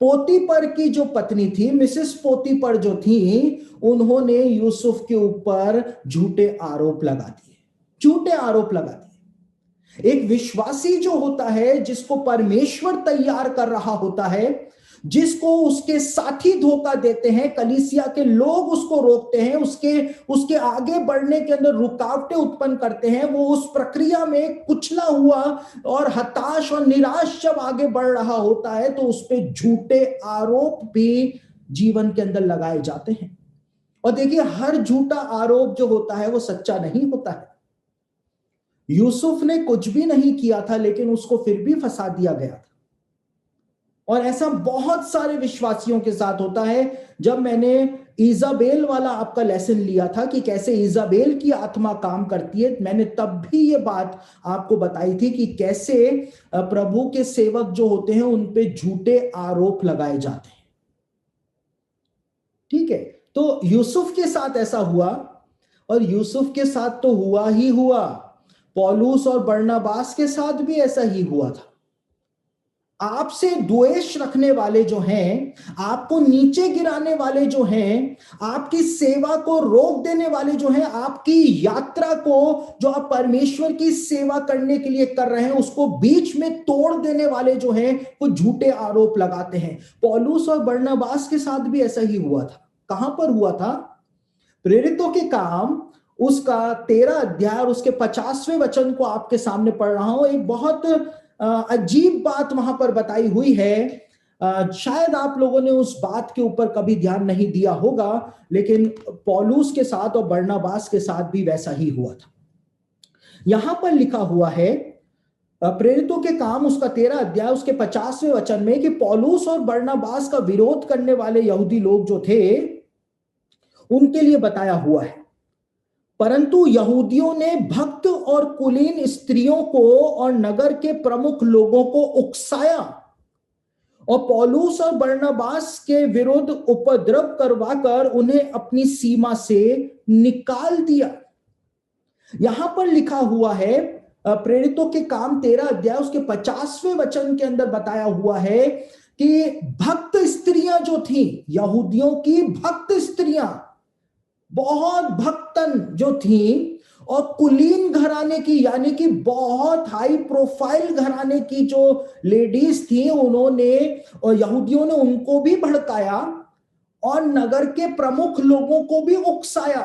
पोतीपर की जो पत्नी थी, मिसेस पोतीपर जो थी, उन्होंने यूसुफ के ऊपर झूठे आरोप लगा दिए, झूठे आरोप लगा दिए। एक विश्वासी जो होता है, जिसको परमेश्वर तैयार कर रहा होता है, जिसको उसके साथी धोखा देते हैं, कलीसिया के लोग उसको रोकते हैं, उसके आगे बढ़ने के अंदर रुकावटें उत्पन्न करते हैं, वो उस प्रक्रिया में कुचला हुआ और हताश और निराश जब आगे बढ़ रहा होता है तो उस पे झूठे आरोप भी जीवन के अंदर लगाए जाते हैं। और देखिए हर झूठा आरोप जो होता है वो सच्चा नहीं होता है। यूसुफ ने कुछ भी नहीं किया था, लेकिन उसको फिर भी फंसा दिया गया था। और ऐसा बहुत सारे विश्वासियों के साथ होता है। जब मैंने इजाबेल वाला आपका लेसन लिया था कि कैसे इजाबेल की आत्मा काम करती है, मैंने तब भी ये बात आपको बताई थी कि कैसे प्रभु के सेवक जो होते हैं उन पे झूठे आरोप लगाए जाते हैं। ठीक है, तो यूसुफ के साथ ऐसा हुआ, और यूसुफ के साथ तो हुआ ही हुआ, पौलुस और बरनबास के साथ भी ऐसा ही हुआ था। आपसे द्वेष रखने वाले जो हैं, आपको नीचे गिराने वाले जो हैं, आपकी सेवा को रोक देने वाले जो हैं, आपकी यात्रा को जो आप परमेश्वर की सेवा करने के लिए कर रहे हैं उसको बीच में तोड़ देने वाले जो हैं, वो झूठे आरोप लगाते हैं। पौलुस और बरनबास के साथ भी ऐसा ही हुआ था। कहां पर हुआ था? प्रेरितों के काम उसका 13 अध्याय और उसके 50वें वचन को आपके सामने पढ़ रहा हूं। एक बहुत अजीब बात वहां पर बताई हुई है। शायद आप लोगों ने उस बात के ऊपर कभी ध्यान नहीं दिया होगा, लेकिन पौलुस के साथ और बरनबास के साथ भी वैसा ही हुआ था। यहां पर लिखा हुआ है प्रेरितों के काम उसका 13 अध्याय उसके 50वें वचन में कि पौलुस और बरनबास का विरोध करने वाले यहूदी लोग जो थे उनके लिए बताया हुआ है, परंतु यहूदियों ने भक्त और कुलीन स्त्रियों को और नगर के प्रमुख लोगों को उकसाया और पौलुस और बरनबास के विरुद्ध उपद्रव करवाकर उन्हें अपनी सीमा से निकाल दिया। यहां पर लिखा हुआ है प्रेरितों के काम 13 अध्याय उसके 50वें वचन के अंदर बताया हुआ है कि भक्त स्त्रियां जो थी, यहूदियों की भक्त स्त्रियां, बहुत भक्तन जो थी, और कुलीन घराने की यानी कि बहुत हाई प्रोफाइल घराने की जो लेडीज थी, उन्होंने और यहूदियों ने उनको भी भड़काया और नगर के प्रमुख लोगों को भी उकसाया।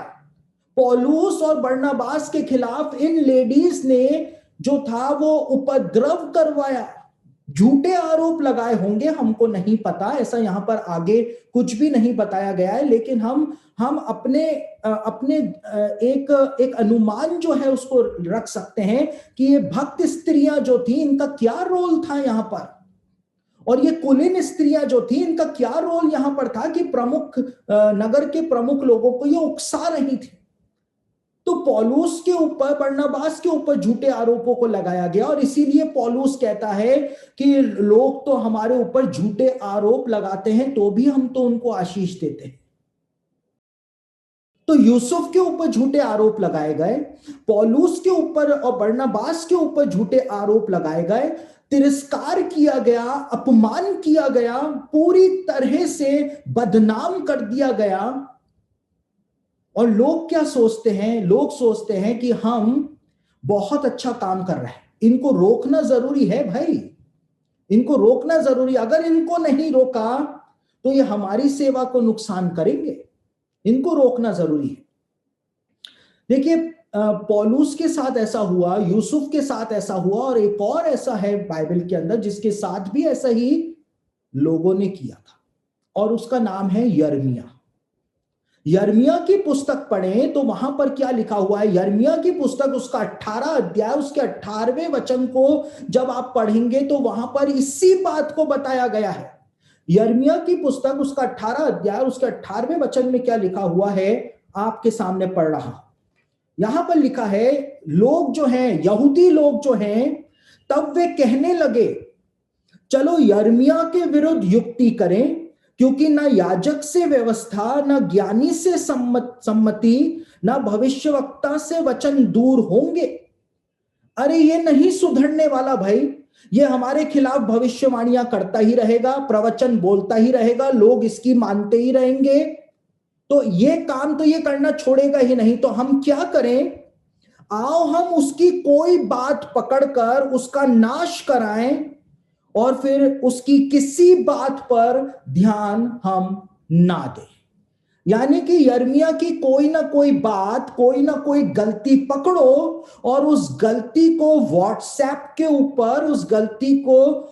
पौलुस और बरनबास के खिलाफ इन लेडीज ने जो था वो उपद्रव करवाया, झूठे आरोप लगाए होंगे, हमको नहीं पता, ऐसा यहां पर आगे कुछ भी नहीं बताया गया है, लेकिन हम अपने अपने एक अनुमान जो है उसको रख सकते हैं कि ये भक्त स्त्रियां जो थी इनका क्या रोल था यहां पर, और ये कुलीन स्त्रियां जो थी इनका क्या रोल यहां पर था कि प्रमुख नगर के प्रमुख लोगों को ये उकसा रही थी। तो पौलुस के ऊपर, बरनबास के ऊपर झूठे आरोपों को लगाया गया और इसीलिए पौलुस कहता है कि लोग तो हमारे ऊपर झूठे आरोप लगाते हैं तो भी हम तो उनको आशीष देते हैं। तो यूसुफ के ऊपर झूठे आरोप लगाए गए, पौलुस के ऊपर और बरनबास के ऊपर झूठे आरोप लगाए गए, तिरस्कार किया गया, अपमान किया गया, पूरी तरह से बदनाम कर दिया गया। और लोग क्या सोचते हैं? लोग सोचते हैं कि हम बहुत अच्छा काम कर रहे हैं, इनको रोकना जरूरी है भाई, इनको रोकना जरूरी, अगर इनको नहीं रोका तो ये हमारी सेवा को नुकसान करेंगे, इनको रोकना जरूरी है। देखिए पौलुस के साथ ऐसा हुआ, यूसुफ के साथ ऐसा हुआ, और एक और ऐसा है बाइबल के अंदर जिसके साथ भी ऐसा ही लोगों ने किया था, और उसका नाम है यिर्मयाह। यिर्मयाह की पुस्तक पढ़ें तो वहां पर क्या लिखा हुआ है? यिर्मयाह की पुस्तक उसका 18 अध्याय उसके 18वें वचन को जब आप पढ़ेंगे तो वहां पर इसी बात को बताया गया है। यिर्मयाह की पुस्तक उसका 18 अध्याय उसके 18वें वचन में क्या लिखा हुआ है आपके सामने पढ़ रहा हूं। यहां पर लिखा है, लोग जो हैं, यहूदी लोग जो हैं, तब वे कहने लगे चलो यिर्मयाह के विरुद्ध युक्ति करें, क्योंकि ना याजक से व्यवस्था, ना ज्ञानी से सम्मति, ना भविष्यवक्ता से वचन दूर होंगे। अरे ये नहीं सुधरने वाला भाई, ये हमारे खिलाफ भविष्यवाणियां करता ही रहेगा, प्रवचन बोलता ही रहेगा, लोग इसकी मानते ही रहेंगे, तो ये काम तो ये करना छोड़ेगा ही नहीं। तो हम क्या करें? आओ हम उसकी कोई बात पकड़कर उसका नाश कराएं और फिर उसकी किसी बात पर ध्यान हम ना दें। यानी कि यिर्मयाह की कोई ना कोई बात, कोई ना कोई गलती पकड़ो और उस गलती को व्हाट्सएप के ऊपर, उस गलती को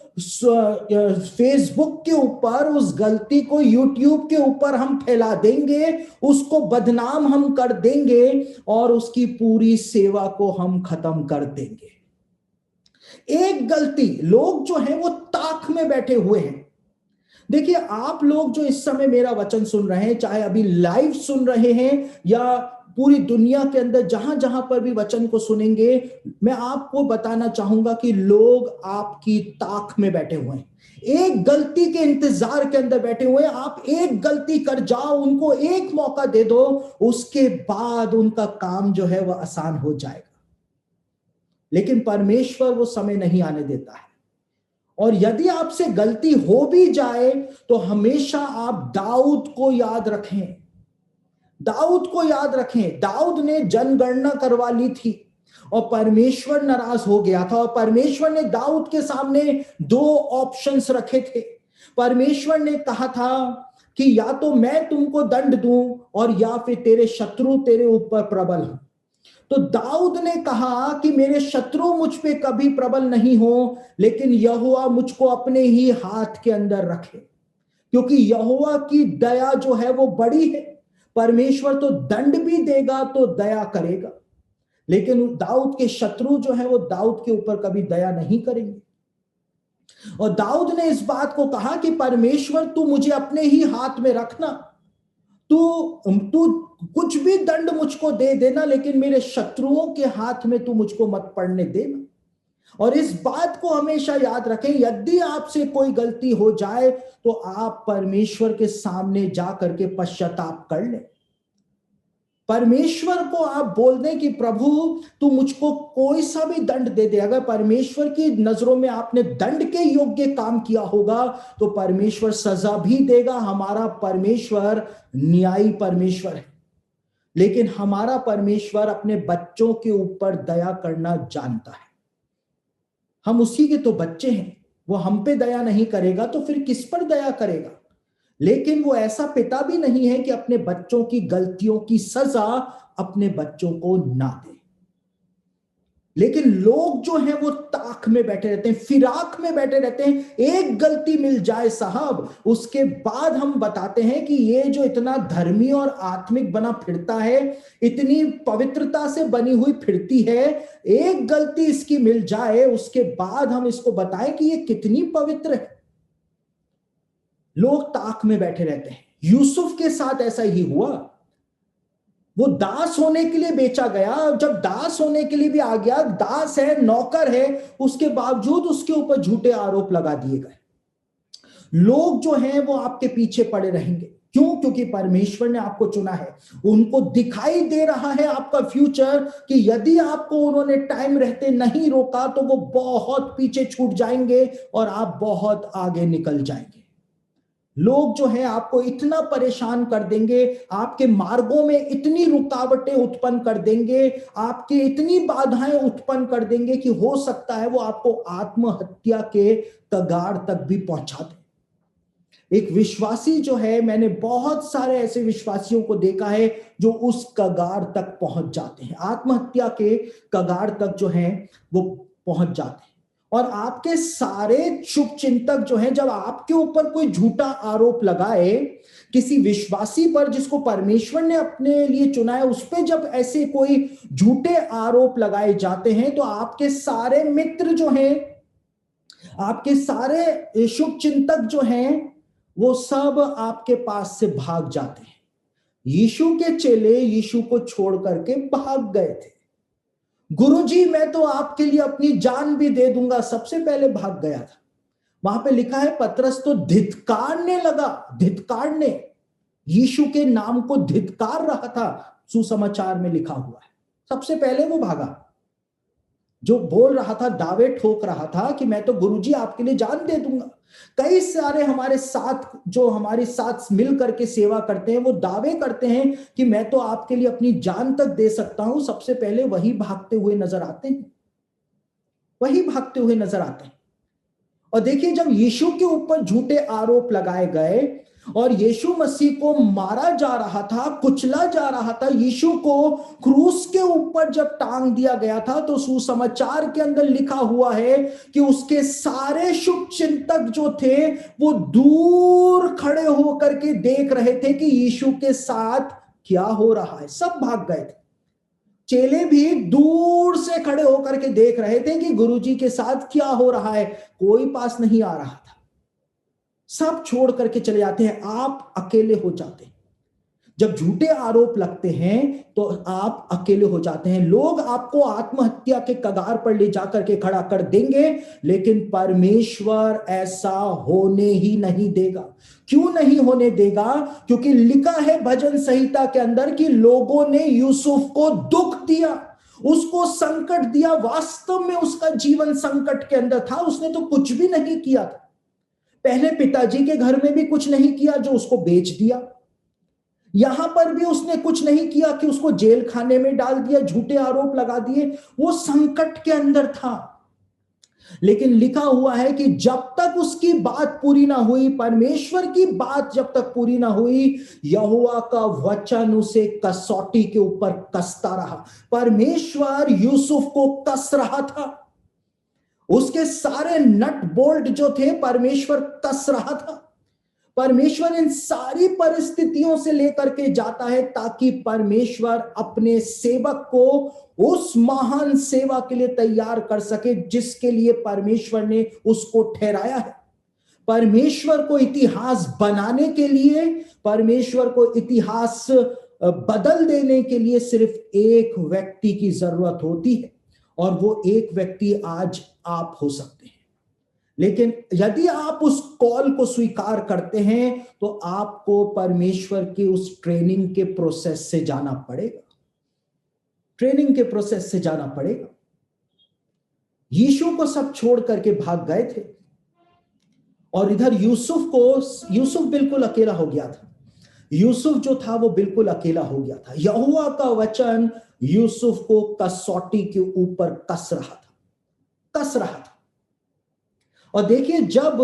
फेसबुक के ऊपर, उस गलती को यूट्यूब के ऊपर हम फैला देंगे, उसको बदनाम हम कर देंगे और उसकी पूरी सेवा को हम खत्म कर देंगे। एक गलती, लोग जो हैं वो ताक में बैठे हुए हैं। देखिए आप लोग जो इस समय मेरा वचन सुन रहे हैं, चाहे अभी लाइव सुन रहे हैं या पूरी दुनिया के अंदर जहां जहां पर भी वचन को सुनेंगे, मैं आपको बताना चाहूंगा कि लोग आपकी ताक में बैठे हुए हैं, एक गलती के इंतजार के अंदर बैठे हुए हैं। आप एक गलती कर जाओ, उनको एक मौका दे दो, उसके बाद उनका काम जो है वह आसान हो जाएगा। लेकिन परमेश्वर वो समय नहीं आने देता है, और यदि आपसे गलती हो भी जाए तो हमेशा आप दाऊद को याद रखें। दाऊद को याद रखें। दाऊद ने जनगणना करवा ली थी और परमेश्वर नाराज हो गया था, और परमेश्वर ने दाऊद के सामने दो ऑप्शंस रखे थे। परमेश्वर ने कहा था कि या तो मैं तुमको दंड दूं और या फिर तेरे शत्रु तेरे ऊपर प्रबल हो। तो दाऊद ने कहा कि मेरे शत्रु मुझ पे कभी प्रबल नहीं हो, लेकिन यहोवा मुझको अपने ही हाथ के अंदर रखे, क्योंकि यहोवा की दया जो है वो बड़ी है। परमेश्वर तो दंड भी देगा तो दया करेगा, लेकिन दाऊद के शत्रु जो है वो दाऊद के ऊपर कभी दया नहीं करेंगे। और दाऊद ने इस बात को कहा कि परमेश्वर तू मुझे अपने ही हाथ में रखना, तू तू कुछ भी दंड मुझको दे देना, लेकिन मेरे शत्रुओं के हाथ में तू मुझको मत पड़ने देना। और इस बात को हमेशा याद रखें, यदि आपसे कोई गलती हो जाए तो आप परमेश्वर के सामने जा करके पश्चाताप कर लें। परमेश्वर को आप बोल दें कि प्रभु तू मुझको कोई सा भी दंड दे दे। अगर परमेश्वर की नजरों में आपने दंड के योग्य काम किया होगा तो परमेश्वर सजा भी देगा। हमारा परमेश्वर न्यायी परमेश्वर है, लेकिन हमारा परमेश्वर अपने बच्चों के ऊपर दया करना जानता है। हम उसी के तो बच्चे हैं, वो हम पे दया नहीं करेगा तो फिर किस पर दया करेगा। लेकिन वो ऐसा पिता भी नहीं है कि अपने बच्चों की गलतियों की सजा अपने बच्चों को ना दे। लेकिन लोग जो हैं वो ताक में बैठे रहते हैं, फिराक में बैठे रहते हैं। एक गलती मिल जाए साहब, उसके बाद हम बताते हैं कि ये जो इतना धर्मी और आत्मिक बना फिरता है, इतनी पवित्रता से बनी हुई फिरती है, एक गलती इसकी मिल जाए उसके बाद हम इसको बताएं कि ये कितनी पवित्र है। लोग ताक में बैठे रहते हैं। यूसुफ के साथ ऐसा ही हुआ। वो दास होने के लिए बेचा गया, जब दास होने के लिए भी आ गया, दास है, नौकर है, उसके बावजूद उसके ऊपर झूठे आरोप लगा दिए गए। लोग जो हैं वो आपके पीछे पड़े रहेंगे। क्यों? क्योंकि परमेश्वर ने आपको चुना है। उनको दिखाई दे रहा है आपका फ्यूचर कि यदि आपको उन्होंने टाइम रहते नहीं रोका तो वो बहुत पीछे छूट जाएंगे और आप बहुत आगे निकल जाएंगे। लोग जो है आपको इतना परेशान कर देंगे, आपके मार्गों में इतनी रुकावटें उत्पन्न कर देंगे, आपके इतनी बाधाएं उत्पन्न कर देंगे कि हो सकता है वो आपको आत्महत्या के कगार तक भी पहुंचा दे। एक विश्वासी जो है, मैंने बहुत सारे ऐसे विश्वासियों को देखा है जो उस कगार तक पहुंच जाते हैं, आत्महत्या के कगार तक जो है वो पहुंच जाते हैं। और आपके सारे शुभ चिंतक जो हैं, जब आपके ऊपर कोई झूठा आरोप लगाए किसी विश्वासी पर जिसको परमेश्वर ने अपने लिए चुना है, उस पर जब ऐसे कोई झूठे आरोप लगाए जाते हैं तो आपके सारे मित्र जो हैं, आपके सारे शुभ चिंतक जो हैं, वो सब आपके पास से भाग जाते हैं। यीशु के चेले यीशु को छोड़ करके भाग गए थे। गुरुजी मैं तो आपके लिए अपनी जान भी दे दूंगा, सबसे पहले भाग गया था। वहां पे लिखा है पतरस तो धिक्कारने लगा, धिक्कारने, यीशु के नाम को धिक्कार रहा था, सुसमाचार में लिखा हुआ है। सबसे पहले वो भागा, जो बोल रहा था, दावे ठोक रहा था कि मैं तो गुरुजी आपके लिए जान दे दूंगा। कई सारे हमारे साथ जो हमारे साथ मिल करके सेवा करते हैं, वो दावे करते हैं कि मैं तो आपके लिए अपनी जान तक दे सकता हूं। सबसे पहले वही भागते हुए नजर आते हैं, वही भागते हुए नजर आते हैं। और देखिए, जब यीशु के ऊपर झूठे आरोप लगाए गए और यीशु मसीह को मारा जा रहा था, कुचला जा रहा था, यीशु को क्रूस के ऊपर जब टांग दिया गया था, तो सुसमाचार के अंदर लिखा हुआ है कि उसके सारे शुभ चिंतक जो थे वो दूर खड़े होकर के देख रहे थे कि यीशु के साथ क्या हो रहा है। सब भाग गए थे। चेले भी दूर से खड़े होकर के देख रहे थे कि गुरुजी के साथ क्या हो रहा है। कोई पास नहीं आ रहा था, सब छोड़ करके चले जाते हैं, आप अकेले हो जाते हैं। जब झूठे आरोप लगते हैं तो आप अकेले हो जाते हैं। लोग आपको आत्महत्या के कगार पर ले जाकर के खड़ा कर देंगे, लेकिन परमेश्वर ऐसा होने ही नहीं देगा। क्यों नहीं होने देगा? क्योंकि लिखा है भजन संहिता के अंदर कि लोगों ने यूसुफ को दुख दिया, उसको संकट दिया, वास्तव में उसका जीवन संकट के अंदर था, उसने तो कुछ भी नहीं किया था। पहले पिताजी के घर में भी कुछ नहीं किया जो उसको बेच दिया, यहां पर भी उसने कुछ नहीं किया कि उसको जेल खाने में डाल दिया, झूठे आरोप लगा दिए, वो संकट के अंदर था। लेकिन लिखा हुआ है कि जब तक उसकी बात पूरी ना हुई, परमेश्वर की बात जब तक पूरी ना हुई, यहोवा का वचन उसे कसौटी के ऊपर कसता रहा। परमेश्वर यूसुफ को कस रहा था, उसके सारे नट बोल्ट जो थे परमेश्वर कस रहा था। परमेश्वर इन सारी परिस्थितियों से लेकर के जाता है ताकि परमेश्वर अपने सेवक को उस महान सेवा के लिए तैयार कर सके जिसके लिए परमेश्वर ने उसको ठहराया है। परमेश्वर को इतिहास बनाने के लिए, परमेश्वर को इतिहास बदल देने के लिए सिर्फ एक व्यक्ति की जरूरत होती है, और वो एक व्यक्ति आज आप हो सकते हैं। लेकिन यदि आप उस कॉल को स्वीकार करते हैं तो आपको परमेश्वर की उस ट्रेनिंग के प्रोसेस से जाना पड़ेगा, ट्रेनिंग के प्रोसेस से जाना पड़ेगा। यीशु को सब छोड़ करके भाग गए थे, और इधर यूसुफ बिल्कुल अकेला हो गया था। यूसुफ जो था वो बिल्कुल अकेला हो गया था। यहोवा का वचन यूसुफ को कसौटी के ऊपर कस रहा था। और देखिए, जब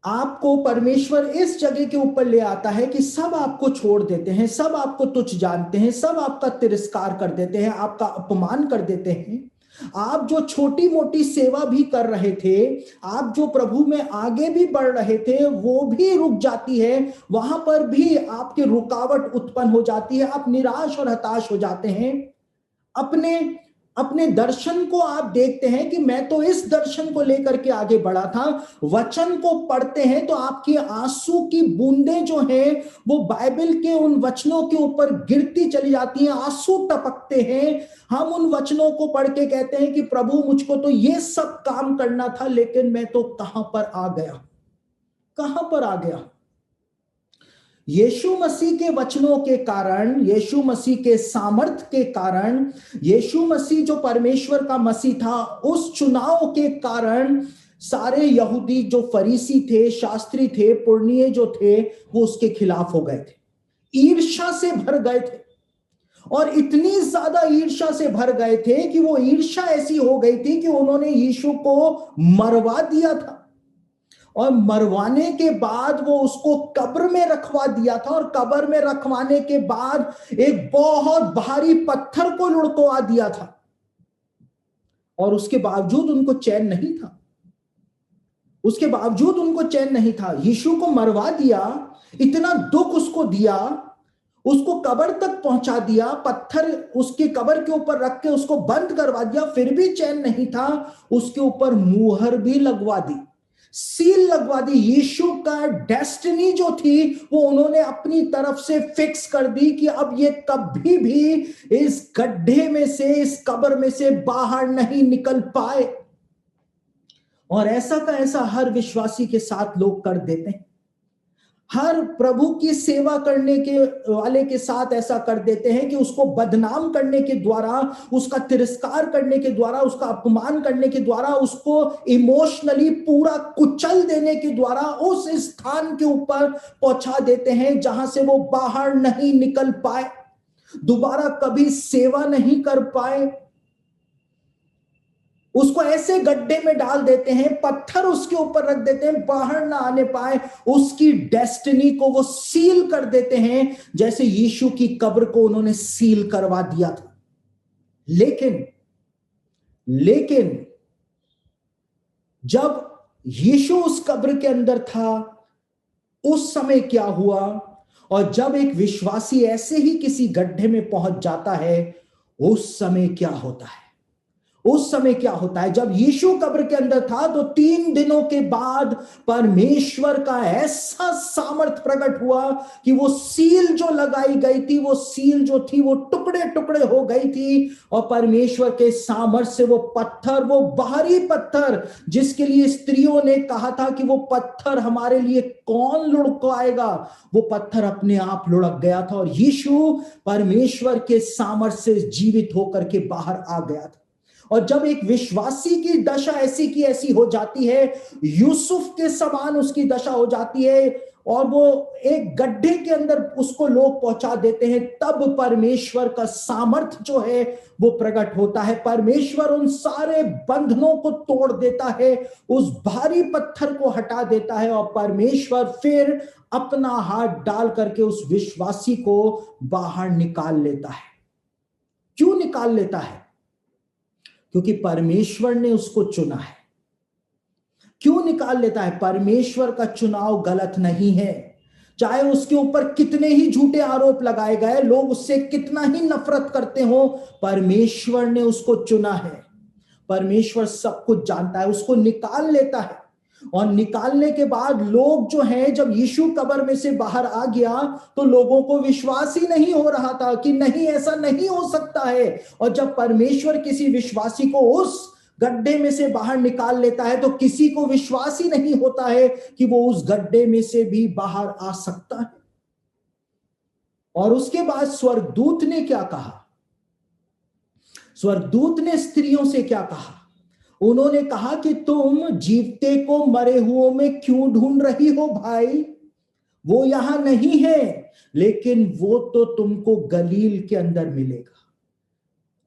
आपको परमेश्वर इस जगह के ऊपर ले आता है कि सब आपको छोड़ देते हैं, सब आपको तुच्छ जानते हैं, सब आपका तिरस्कार कर देते हैं, आपका अपमान कर देते हैं, आप जो छोटी मोटी सेवा भी कर रहे थे, आप जो प्रभु में आगे भी बढ़ रहे थे, वो भी रुक जाती है, वहां पर भी आपकी रुकावट उत्पन्न हो जाती है, आप निराश और हताश हो जाते हैं। अपने दर्शन को आप देखते हैं कि मैं तो इस दर्शन को लेकर के आगे बढ़ा था, वचन को पढ़ते हैं तो आपकी आंसू की बूंदें जो हैं वो बाइबल के उन वचनों के ऊपर गिरती चली जाती हैं, आंसू टपकते हैं। हम उन वचनों को पढ़ के कहते हैं कि प्रभु, मुझको तो ये सब काम करना था, लेकिन मैं तो कहां पर आ गया। यीशु मसीह के वचनों के कारण, यीशु मसीह के सामर्थ के कारण, यीशु मसीह जो परमेश्वर का मसीह था, उस चुनाव के कारण सारे यहूदी जो फरीसी थे, शास्त्री थे, पुरनिये जो थे, वो उसके खिलाफ हो गए थे, ईर्ष्या से भर गए थे। और इतनी ज्यादा ईर्ष्या से भर गए थे कि वो ईर्ष्या ऐसी हो गई थी कि उन्होंने यीशु को मरवा दिया था, और मरवाने के बाद वो उसको कब्र में रखवा दिया था, और कब्र में रखवाने के बाद एक बहुत भारी पत्थर को लुढ़कवा दिया था, और उसके बावजूद उनको चैन नहीं था। यीशु को मरवा दिया, इतना दुख उसको दिया, उसको कब्र तक पहुंचा दिया, पत्थर उसके कब्र के ऊपर रख के उसको बंद करवा दिया, फिर भी चैन नहीं था। उसके ऊपर मुहर भी लगवा दी, सील लगवा दी। यीशु का डेस्टिनी जो थी वो उन्होंने अपनी तरफ से फिक्स कर दी कि अब ये कभी भी इस गड्ढे में से, इस कब्र में से बाहर नहीं निकल पाए। और ऐसा का ऐसा हर विश्वासी के साथ लोग कर देते हैं, हर प्रभु की सेवा करने के वाले के साथ ऐसा कर देते हैं कि उसको बदनाम करने के द्वारा, उसका तिरस्कार करने के द्वारा, उसका अपमान करने के द्वारा, उसको इमोशनली पूरा कुचल देने के द्वारा उस स्थान के ऊपर पहुंचा देते हैं जहां से वो बाहर नहीं निकल पाए, दोबारा कभी सेवा नहीं कर पाए। उसको ऐसे गड्ढे में डाल देते हैं, पत्थर उसके ऊपर रख देते हैं, बाहर ना आने पाए, उसकी डेस्टिनी को वो सील कर देते हैं, जैसे यीशु की कब्र को उन्होंने सील करवा दिया था। लेकिन जब यीशु उस कब्र के अंदर था, उस समय क्या हुआ? और जब एक विश्वासी ऐसे ही किसी गड्ढे में पहुंच जाता है, उस समय क्या होता है? उस समय क्या होता है, जब यीशु कब्र के अंदर था तो 3 दिनों के बाद परमेश्वर का ऐसा सामर्थ प्रकट हुआ कि वो सील जो लगाई गई थी, वो सील जो थी वो टुकड़े टुकड़े हो गई थी। और परमेश्वर के सामर्थ से वो पत्थर, वो बाहरी पत्थर जिसके लिए स्त्रियों ने कहा था कि वो पत्थर हमारे लिए कौन लुढ़काएगा, वो पत्थर अपने आप लुढ़क गया था और यीशु परमेश्वर के सामर्थ से जीवित होकर के बाहर आ गया था। और जब एक विश्वासी की दशा ऐसी की ऐसी हो जाती है, यूसुफ के समान उसकी दशा हो जाती है और वो एक गड्ढे के अंदर उसको लोग पहुंचा देते हैं, तब परमेश्वर का सामर्थ जो है वो प्रकट होता है। परमेश्वर उन सारे बंधनों को तोड़ देता है, उस भारी पत्थर को हटा देता है और परमेश्वर फिर अपना हाथ डाल करके उस विश्वासी को बाहर निकाल लेता है। क्यों निकाल लेता है? क्योंकि परमेश्वर ने उसको चुना है। क्यों निकाल लेता है? परमेश्वर का चुनाव गलत नहीं है। चाहे उसके ऊपर कितने ही झूठे आरोप लगाए गए, लोग उससे कितना ही नफरत करते हो, परमेश्वर ने उसको चुना है। परमेश्वर सब कुछ जानता है, उसको निकाल लेता है। और निकालने के बाद लोग जो हैं, जब यीशु कब्र में से बाहर आ गया तो लोगों को विश्वास ही नहीं हो रहा था कि नहीं, ऐसा नहीं हो सकता है। और जब परमेश्वर किसी विश्वासी को उस गड्ढे में से बाहर निकाल लेता है तो किसी को विश्वास ही नहीं होता है कि वो उस गड्ढे में से भी बाहर आ सकता है। और उसके बाद स्वर्गदूत ने क्या कहा? स्वर्गदूत ने स्त्रियों से क्या कहा? उन्होंने कहा कि तुम जीवते को मरे हुओं में क्यों ढूंढ रही हो भाई? वो यहां नहीं है, लेकिन वो तो तुमको गलील के अंदर मिलेगा।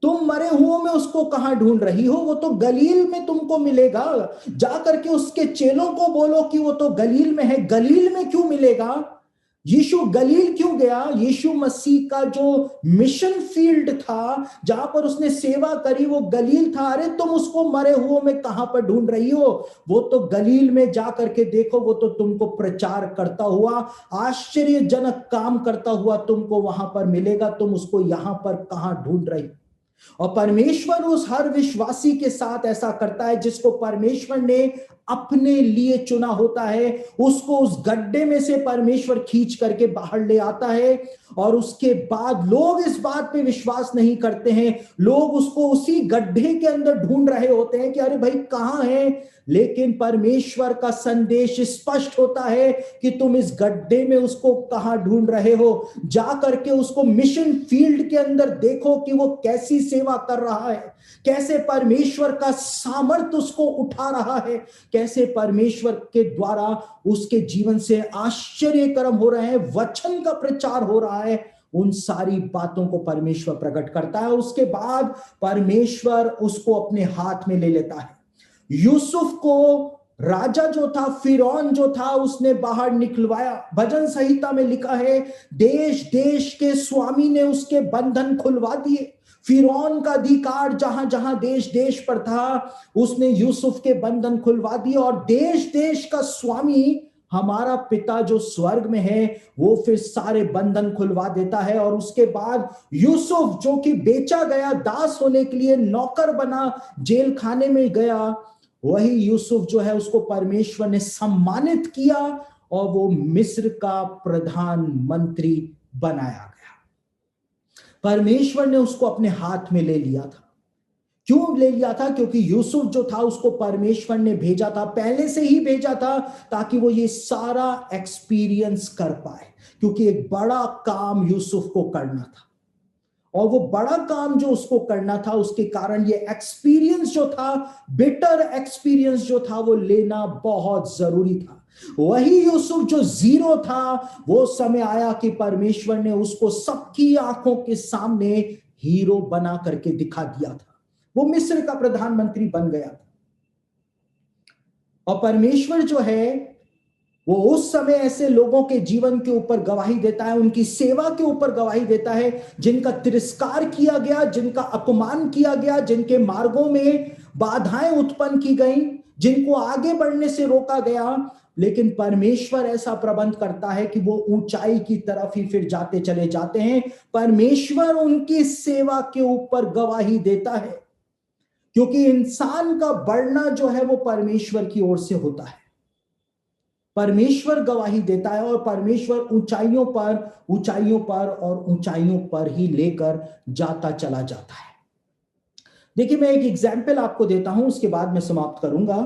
तुम मरे हुओं में उसको कहां ढूंढ रही हो? वो तो गलील में तुमको मिलेगा। जाकर के उसके चेलों को बोलो कि वो तो गलील में है। गलील में क्यों मिलेगा? यीशु गलील क्यों गया? यीशु मसीह का जो मिशन फील्ड था, जहां पर उसने सेवा करी, वो गलील था। अरे तुम उसको मरे हुओं में कहां पर ढूंढ रही हो? वो तो गलील में जा करके देखो, वो तो तुमको प्रचार करता हुआ, आश्चर्यजनक काम करता हुआ तुमको वहां पर मिलेगा। तुम उसको यहां पर कहां ढूंढ रही? और परमेश्वर उस हर विश्वासी के साथ ऐसा करता है जिसको परमेश्वर ने अपने लिए चुना होता है। उसको उस गड्ढे में से परमेश्वर खींच करके बाहर ले आता है और उसके बाद लोग इस बात पे विश्वास नहीं करते हैं। लोग उसको उसी गड्ढे के अंदर ढूंढ रहे होते हैं कि अरे भाई कहां है? लेकिन परमेश्वर का संदेश स्पष्ट होता है कि तुम इस गड्ढे में उसको कहां ढूंढ रहे हो। जा करके उसको मिशन फील्ड के अंदर देखो कि वो कैसी सेवा कर रहा है, कैसे परमेश्वर का सामर्थ उसको उठा रहा है, कैसे परमेश्वर के द्वारा उसके जीवन से आश्चर्य कर्म हो रहे हैं, वचन का प्रचार हो रहा है। उन सारी बातों को परमेश्वर प्रकट करता है। उसके बाद परमेश्वर उसको अपने हाथ में ले लेता है। यूसुफ को राजा जो था, फिरौन जो था, उसने बाहर निकलवाया। भजन संहिता में लिखा है, देश देश के स्वामी ने उसके बंधन खुलवा दिए। फिरौन का अधिकार जहां जहां देश देश पर था, उसने यूसुफ के बंधन खुलवा दिए। और देश देश का स्वामी हमारा पिता जो स्वर्ग में है, वो फिर सारे बंधन खुलवा देता है। और उसके बाद यूसुफ जो कि बेचा गया, दास होने के लिए नौकर बना, जेल खाने में गया, वही यूसुफ जो है उसको परमेश्वर ने सम्मानित किया और वो मिस्र का प्रधानमंत्री बनाया गया। परमेश्वर ने उसको अपने हाथ में ले लिया था। क्यों ले लिया था? क्योंकि यूसुफ जो था उसको परमेश्वर ने भेजा था, पहले से ही भेजा था, ताकि वो ये सारा एक्सपीरियंस कर पाए। क्योंकि एक बड़ा काम यूसुफ को करना था और वो बड़ा काम जो उसको करना था, उसके कारण ये एक्सपीरियंस जो था, बिटर एक्सपीरियंस जो था, वो लेना बहुत जरूरी था। वही यूसुफ जो जीरो था, वो समय आया कि परमेश्वर ने उसको सबकी आंखों के सामने हीरो बना करके दिखा दिया था। वो मिस्र का प्रधानमंत्री बन गया था। और परमेश्वर जो है वो उस समय ऐसे लोगों के जीवन के ऊपर गवाही देता है, उनकी सेवा के ऊपर गवाही देता है, जिनका तिरस्कार किया गया, जिनका अपमान किया गया, जिनके मार्गों में बाधाएं उत्पन्न की गई, जिनको आगे बढ़ने से रोका गया। लेकिन परमेश्वर ऐसा प्रबंध करता है कि वो ऊंचाई की तरफ ही फिर जाते चले जाते हैं। परमेश्वर उनकी सेवा के ऊपर गवाही देता है। क्योंकि इंसान का बढ़ना जो है वो परमेश्वर की ओर से होता है। परमेश्वर गवाही देता है और परमेश्वर ऊंचाइयों पर और ऊंचाइयों पर ही लेकर जाता चला जाता है। देखिए, मैं एक एग्जाम्पल आपको देता हूं, उसके बाद मैं समाप्त करूंगा।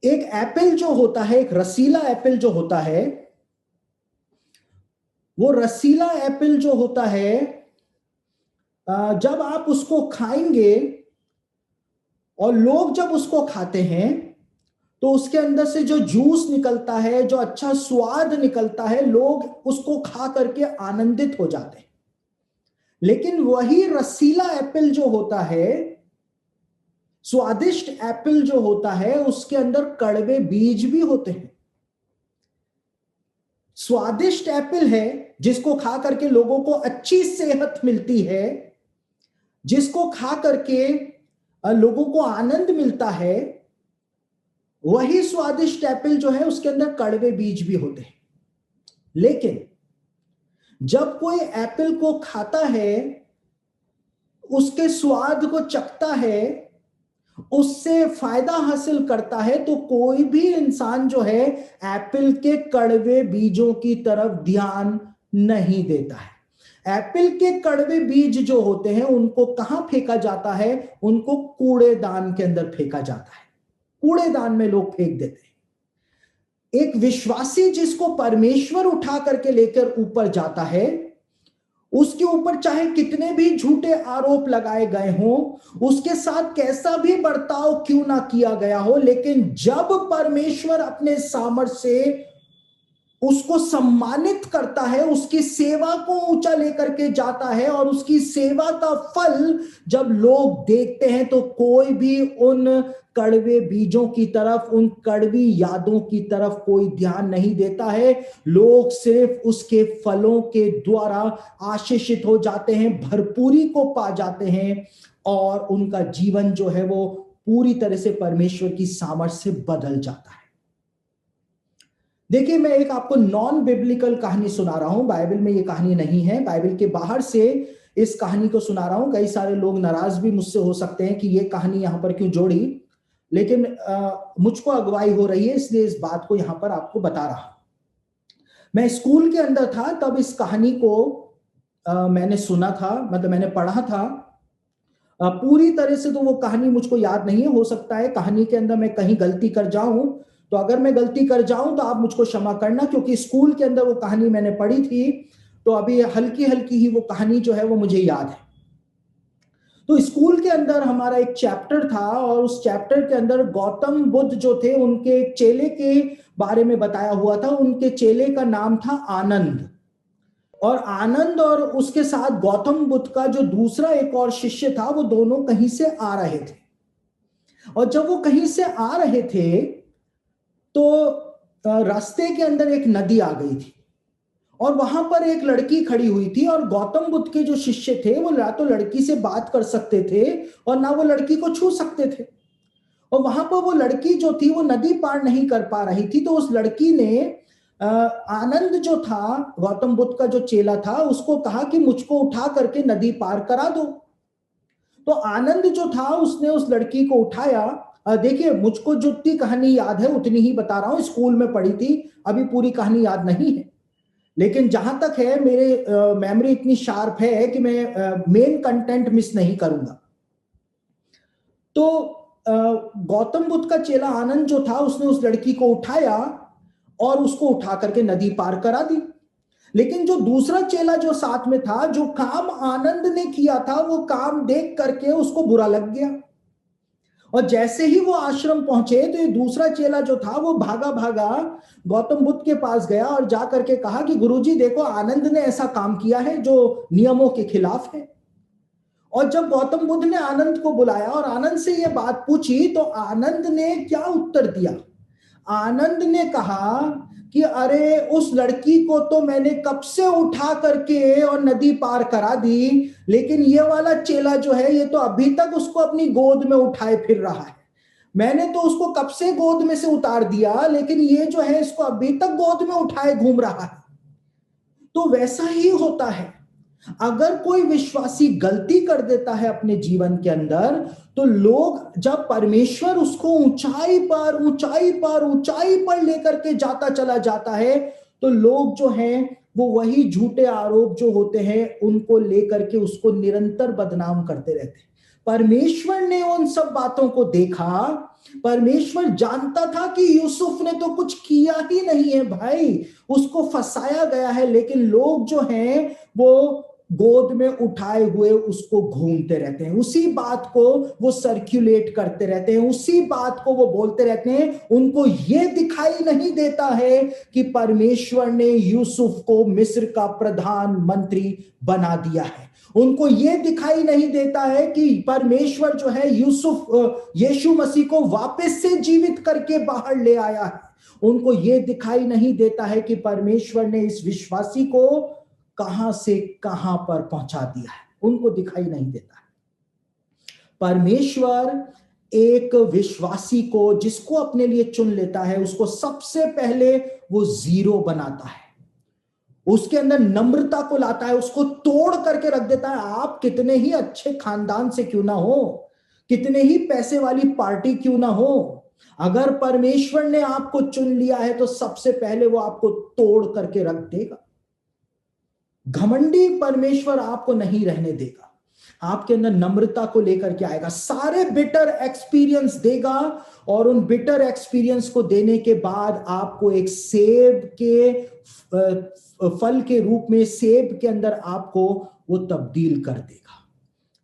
एक एप्पल जो होता है, एक रसीला एप्पल जो होता है, वो रसीला एप्पल जो होता है, जब आप उसको खाएंगे और लोग जब उसको खाते हैं तो उसके अंदर से जो जूस निकलता है, जो अच्छा स्वाद निकलता है, लोग उसको खा करके आनंदित हो जाते हैं। लेकिन वही रसीला एप्पल जो होता है, स्वादिष्ट एप्पल जो होता है, उसके अंदर कड़वे बीज भी होते हैं। स्वादिष्ट एप्पल है जिसको खा करके लोगों को अच्छी सेहत मिलती है, जिसको खा करके लोगों को आनंद मिलता है, वही स्वादिष्ट एप्पल जो है उसके अंदर कड़वे बीज भी होते हैं। लेकिन जब कोई एप्पल को खाता है, उसके स्वाद को चखता है, उससे फायदा हासिल करता है, तो कोई भी इंसान जो है एप्पल के कड़वे बीजों की तरफ ध्यान नहीं देता है। एप्पल के कड़वे बीज जो होते हैं उनको कहां फेंका जाता है? उनको कूड़ेदान के अंदर फेंका जाता है। कूड़ेदान में लोग फेंक देते हैं। एक विश्वासी जिसको परमेश्वर उठा करके लेकर ऊपर जाता है, उसके ऊपर चाहे कितने भी झूठे आरोप लगाए गए हों, उसके साथ कैसा भी बर्ताव क्यों ना किया गया हो, लेकिन जब परमेश्वर अपने सामर्थ्य से उसको सम्मानित करता है, उसकी सेवा को ऊंचा लेकर के जाता है और उसकी सेवा का फल जब लोग देखते हैं, तो कोई भी उन कड़वे बीजों की तरफ, उन कड़वी यादों की तरफ कोई ध्यान नहीं देता है। लोग सिर्फ उसके फलों के द्वारा आशीषित हो जाते हैं, भरपूरी को पा जाते हैं और उनका जीवन जो है वो पूरी तरह से परमेश्वर की सामर्थ्य से बदल जाता है। देखिए, मैं एक आपको नॉन बिब्लिकल कहानी सुना रहा हूं। बाइबल में ये कहानी नहीं है, बाइबल के बाहर से इस कहानी को सुना रहा हूं। कई सारे लोग नाराज भी मुझसे हो सकते हैं कि ये कहानी यहां पर क्यों जोड़ी, लेकिन मुझको अगुवाई हो रही है, इसलिए इस बात को यहां पर आपको बता रहा हूं। मैं स्कूल के अंदर था तब इस कहानी को मैंने सुना था, मतलब मैंने पढ़ा था। पूरी तरह से तो वो कहानी मुझको याद नहीं है, हो सकता है कहानी के अंदर मैं कहीं गलती कर जाऊं, तो अगर मैं गलती कर जाऊं तो आप मुझको क्षमा करना, क्योंकि स्कूल के अंदर वो कहानी मैंने पढ़ी थी, तो अभी हल्की हल्की ही वो कहानी जो है वो मुझे याद है। तो स्कूल के अंदर हमारा एक चैप्टर था और उस चैप्टर के अंदर गौतम बुद्ध जो थे, उनके चेले के बारे में बताया हुआ था। उनके चेले का नाम था आनंद, और आनंद और उसके साथ गौतम बुद्ध का जो दूसरा एक और शिष्य था, वो दोनों कहीं से आ रहे थे। और जब वो कहीं से आ रहे थे तो रास्ते के अंदर एक नदी आ गई थी और वहां पर एक लड़की खड़ी हुई थी, और गौतम बुद्ध के जो शिष्य थे वो ना तो लड़की से बात कर सकते थे और ना वो लड़की को छू सकते थे। और वहां पर वो लड़की जो थी वो नदी पार नहीं कर पा रही थी, तो उस लड़की ने आनंद जो था, गौतम बुद्ध का जो चेला था, उसको कहा कि मुझको उठा करके नदी पार करा दो। तो आनंद जो था उसने उस लड़की को उठाया। देखिए, मुझको जितनी कहानी याद है उतनी ही बता रहा हूं, स्कूल में पढ़ी थी, अभी पूरी कहानी याद नहीं है, लेकिन जहां तक है मेरे मेमोरी इतनी शार्प है कि मैं मेन कंटेंट मिस नहीं करूंगा। तो गौतम बुद्ध का चेला आनंद जो था उसने उस लड़की को उठाया और उसको उठा करके नदी पार करा दी। लेकिन जो दूसरा चेला जो साथ में था, जो काम आनंद ने किया था, वो काम देख करके उसको बुरा लग गया। और जैसे ही वो आश्रम पहुंचे तो ये दूसरा चेला जो था वो भागा भागा गौतम बुद्ध के पास गया और जा करके कहा कि गुरुजी देखो, आनंद ने ऐसा काम किया है जो नियमों के खिलाफ है। और जब गौतम बुद्ध ने आनंद को बुलाया और आनंद से यह बात पूछी, तो आनंद ने क्या उत्तर दिया? आनंद ने कहा कि अरे, उस लड़की को तो मैंने कब से उठा करके और नदी पार करा दी, लेकिन ये वाला चेला जो है ये तो अभी तक उसको अपनी गोद में उठाए फिर रहा है। मैंने तो उसको कब से गोद में से उतार दिया, लेकिन ये जो है इसको अभी तक गोद में उठाए घूम रहा है। तो वैसा ही होता है, अगर कोई विश्वासी गलती कर देता है अपने जीवन के अंदर, तो लोग जब परमेश्वर उसको ऊंचाई पर लेकर के जाता चला जाता है, तो लोग जो हैं वो वही झूठे आरोप जो होते हैं उनको लेकर के उसको निरंतर बदनाम करते रहते हैं। परमेश्वर ने उन सब बातों को देखा। परमेश्वर जानता था कि यूसुफ ने तो कुछ किया ही नहीं है भाई, उसको फंसाया गया है, लेकिन लोग जो हैं वो गोद में उठाए हुए उसको घूमते रहते हैं, उसी बात को वो सर्कुलेट करते रहते हैं, उसी बात को वो बोलते रहते हैं। उनको ये दिखाई नहीं देता है कि परमेश्वर ने यूसुफ को मिस्र का प्रधानमंत्री बना दिया है। उनको ये दिखाई नहीं देता है कि परमेश्वर जो है यीशु मसीह को वापस से जीवित करके बाहर ले आया है। उनको ये दिखाई नहीं देता है कि परमेश्वर ने इस विश्वासी को कहां से कहां पर पहुंचा दिया है, उनको दिखाई नहीं देता है। परमेश्वर एक विश्वासी को जिसको अपने लिए चुन लेता है, उसको सबसे पहले वो जीरो बनाता है, उसके अंदर नम्रता को लाता है, उसको तोड़ करके रख देता है। आप कितने ही अच्छे खानदान से क्यों ना हो, कितने ही पैसे वाली पार्टी क्यों ना हो, अगर परमेश्वर ने आपको चुन लिया है तो सबसे पहले वो आपको तोड़ करके रख देगा। घमंडी परमेश्वर आपको नहीं रहने देगा, आपके अंदर नम्रता को लेकर के आएगा, सारे बिटर एक्सपीरियंस देगा, और उन बिटर एक्सपीरियंस को देने के बाद आपको एक सेब के फल के रूप में, सेब के अंदर आपको वो तब्दील कर देगा,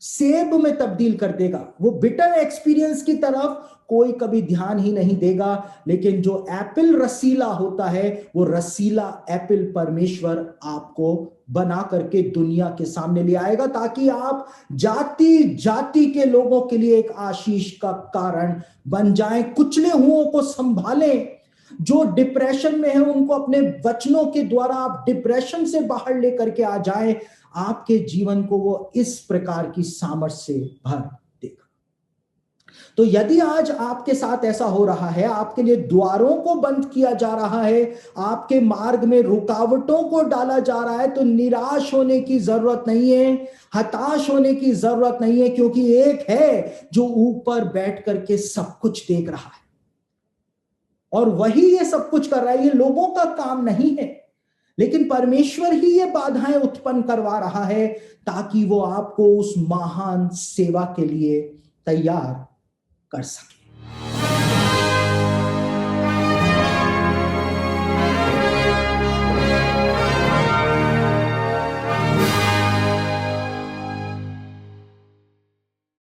सेब में तब्दील कर देगा। वो बिटर एक्सपीरियंस की तरफ कोई कभी ध्यान ही नहीं देगा, लेकिन जो एप्पल रसीला होता है, वो रसीला एप्पल परमेश्वर आपको बना करके दुनिया के सामने ले आएगा, ताकि आप जाति जाति के लोगों के लिए एक आशीष का कारण बन जाएं, कुचले हुओं को संभालें, जो डिप्रेशन में है उनको अपने वचनों के द्वारा आप डिप्रेशन से बाहर लेकर के आ जाएं। आपके जीवन को वो इस प्रकार की सामर्थ्य से भर देगा। तो यदि आज आपके साथ ऐसा हो रहा है, आपके लिए द्वारों को बंद किया जा रहा है, आपके मार्ग में रुकावटों को डाला जा रहा है, तो निराश होने की जरूरत नहीं है, हताश होने की जरूरत नहीं है, क्योंकि एक है जो ऊपर बैठ करके सब कुछ देख रहा है, और वही ये सब कुछ कर रहा है। ये लोगों का काम नहीं है, लेकिन परमेश्वर ही ये बाधाएं उत्पन्न करवा रहा है, ताकि वो आपको उस महान सेवा के लिए तैयार कर सके।